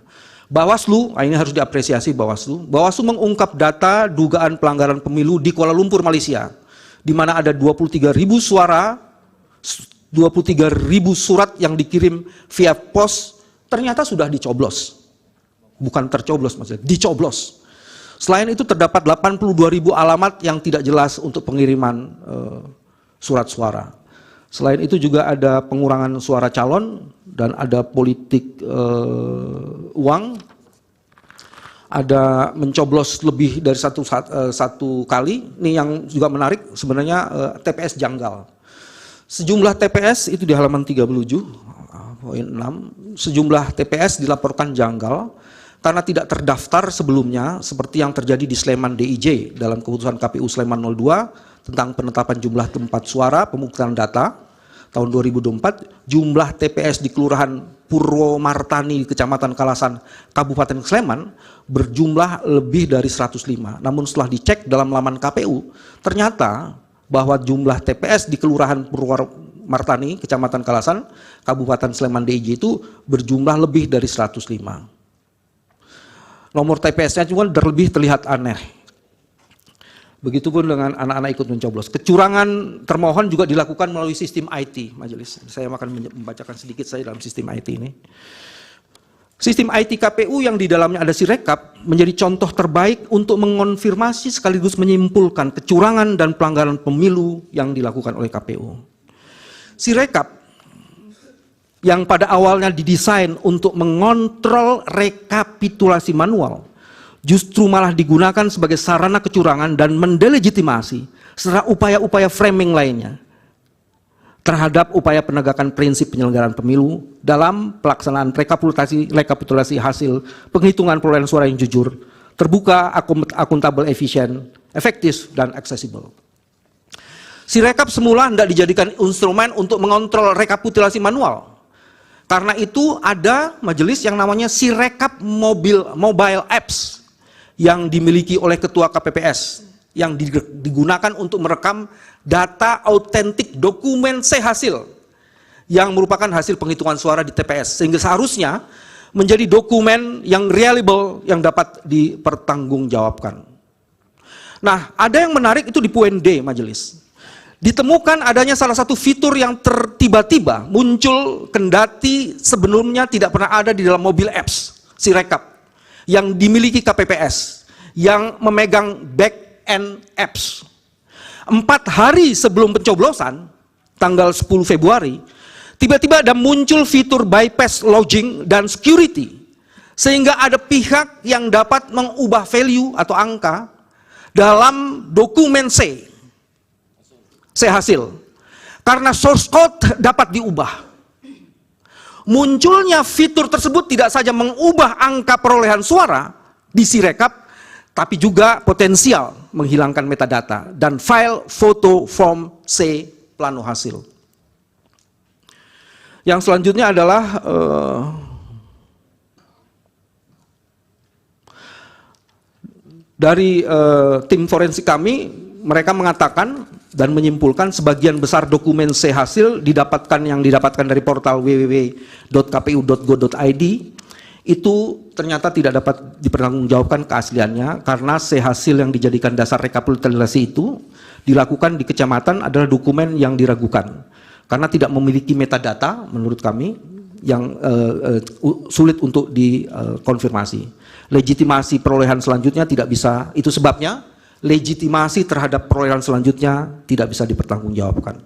Bawaslu, ini harus diapresiasi Bawaslu. Bawaslu mengungkap data dugaan pelanggaran pemilu di Kuala Lumpur, Malaysia, di mana ada 23.000 suara, 23.000 surat yang dikirim via pos, ternyata sudah dicoblos. Bukan tercoblos maksudnya, dicoblos. Selain itu terdapat 82.000 alamat yang tidak jelas untuk pengiriman surat suara. Selain itu juga ada pengurangan suara calon dan ada politik uang. Ada mencoblos lebih dari satu kali. Ini yang juga menarik sebenarnya TPS janggal. Sejumlah TPS itu di halaman 37, poin 6, sejumlah TPS dilaporkan janggal karena tidak terdaftar sebelumnya seperti yang terjadi di Sleman DIJ dalam keputusan KPU Sleman 02 tentang penetapan jumlah tempat suara pemungutan data tahun 2024, jumlah TPS di Kelurahan Purwomartani, Kecamatan Kalasan, Kabupaten Sleman berjumlah lebih dari 105. Namun setelah dicek dalam laman KPU, ternyata bahwa jumlah TPS di Kelurahan Purwomartani, Kecamatan Kalasan, Kabupaten Sleman DIJ itu berjumlah lebih dari 105. Nomor TPS-nya cuma lebih terlihat aneh. Begitupun dengan anak-anak ikut mencoblos. Kecurangan termohon juga dilakukan melalui sistem IT, majelis. Saya akan membacakan sedikit saja dalam sistem IT ini. Sistem IT KPU yang di dalamnya ada Sirekap menjadi contoh terbaik untuk mengonfirmasi sekaligus menyimpulkan kecurangan dan pelanggaran pemilu yang dilakukan oleh KPU. Sirekap yang pada awalnya didesain untuk mengontrol rekapitulasi manual, justru malah digunakan sebagai sarana kecurangan dan mendelegitimasi serta upaya-upaya framing lainnya terhadap upaya penegakan prinsip penyelenggaraan pemilu dalam pelaksanaan rekapitulasi hasil penghitungan perolehan suara yang jujur, terbuka, akuntabel, efisien, efektif, dan aksesibel. Sirekap semula hendak dijadikan instrumen untuk mengontrol rekapitulasi manual. Karena itu ada majelis yang namanya Sirekap Mobile Apps yang dimiliki oleh Ketua KPPS yang digunakan untuk merekam data autentik dokumen C-hasil yang merupakan hasil penghitungan suara di TPS, sehingga seharusnya menjadi dokumen yang reliable yang dapat dipertanggungjawabkan. Nah, ada yang menarik itu di poin D majelis. Ditemukan adanya salah satu fitur yang tiba-tiba muncul kendati sebelumnya tidak pernah ada di dalam mobile apps Sirekap yang dimiliki KPPS yang memegang back-end apps. 4 hari sebelum pencoblosan, tanggal 10 Februari, tiba-tiba ada muncul fitur bypass logging dan security, sehingga ada pihak yang dapat mengubah value atau angka dalam dokumen C hasil, karena source code dapat diubah. Munculnya fitur tersebut tidak saja mengubah angka perolehan suara di Sirekap, tapi juga potensial menghilangkan metadata dan file foto form C plano hasil. Yang selanjutnya adalah dari tim forensik kami, mereka mengatakan dan menyimpulkan sebagian besar dokumen C hasil yang didapatkan dari portal www.kpu.go.id itu ternyata tidak dapat dipertanggungjawabkan keasliannya karena C hasil yang dijadikan dasar rekapitulasi itu dilakukan di kecamatan adalah dokumen yang diragukan karena tidak memiliki metadata menurut kami yang sulit untuk dikonfirmasi. Legitimasi perolehan selanjutnya tidak bisa, itu sebabnya legitimasi terhadap perolehan selanjutnya tidak bisa dipertanggungjawabkan.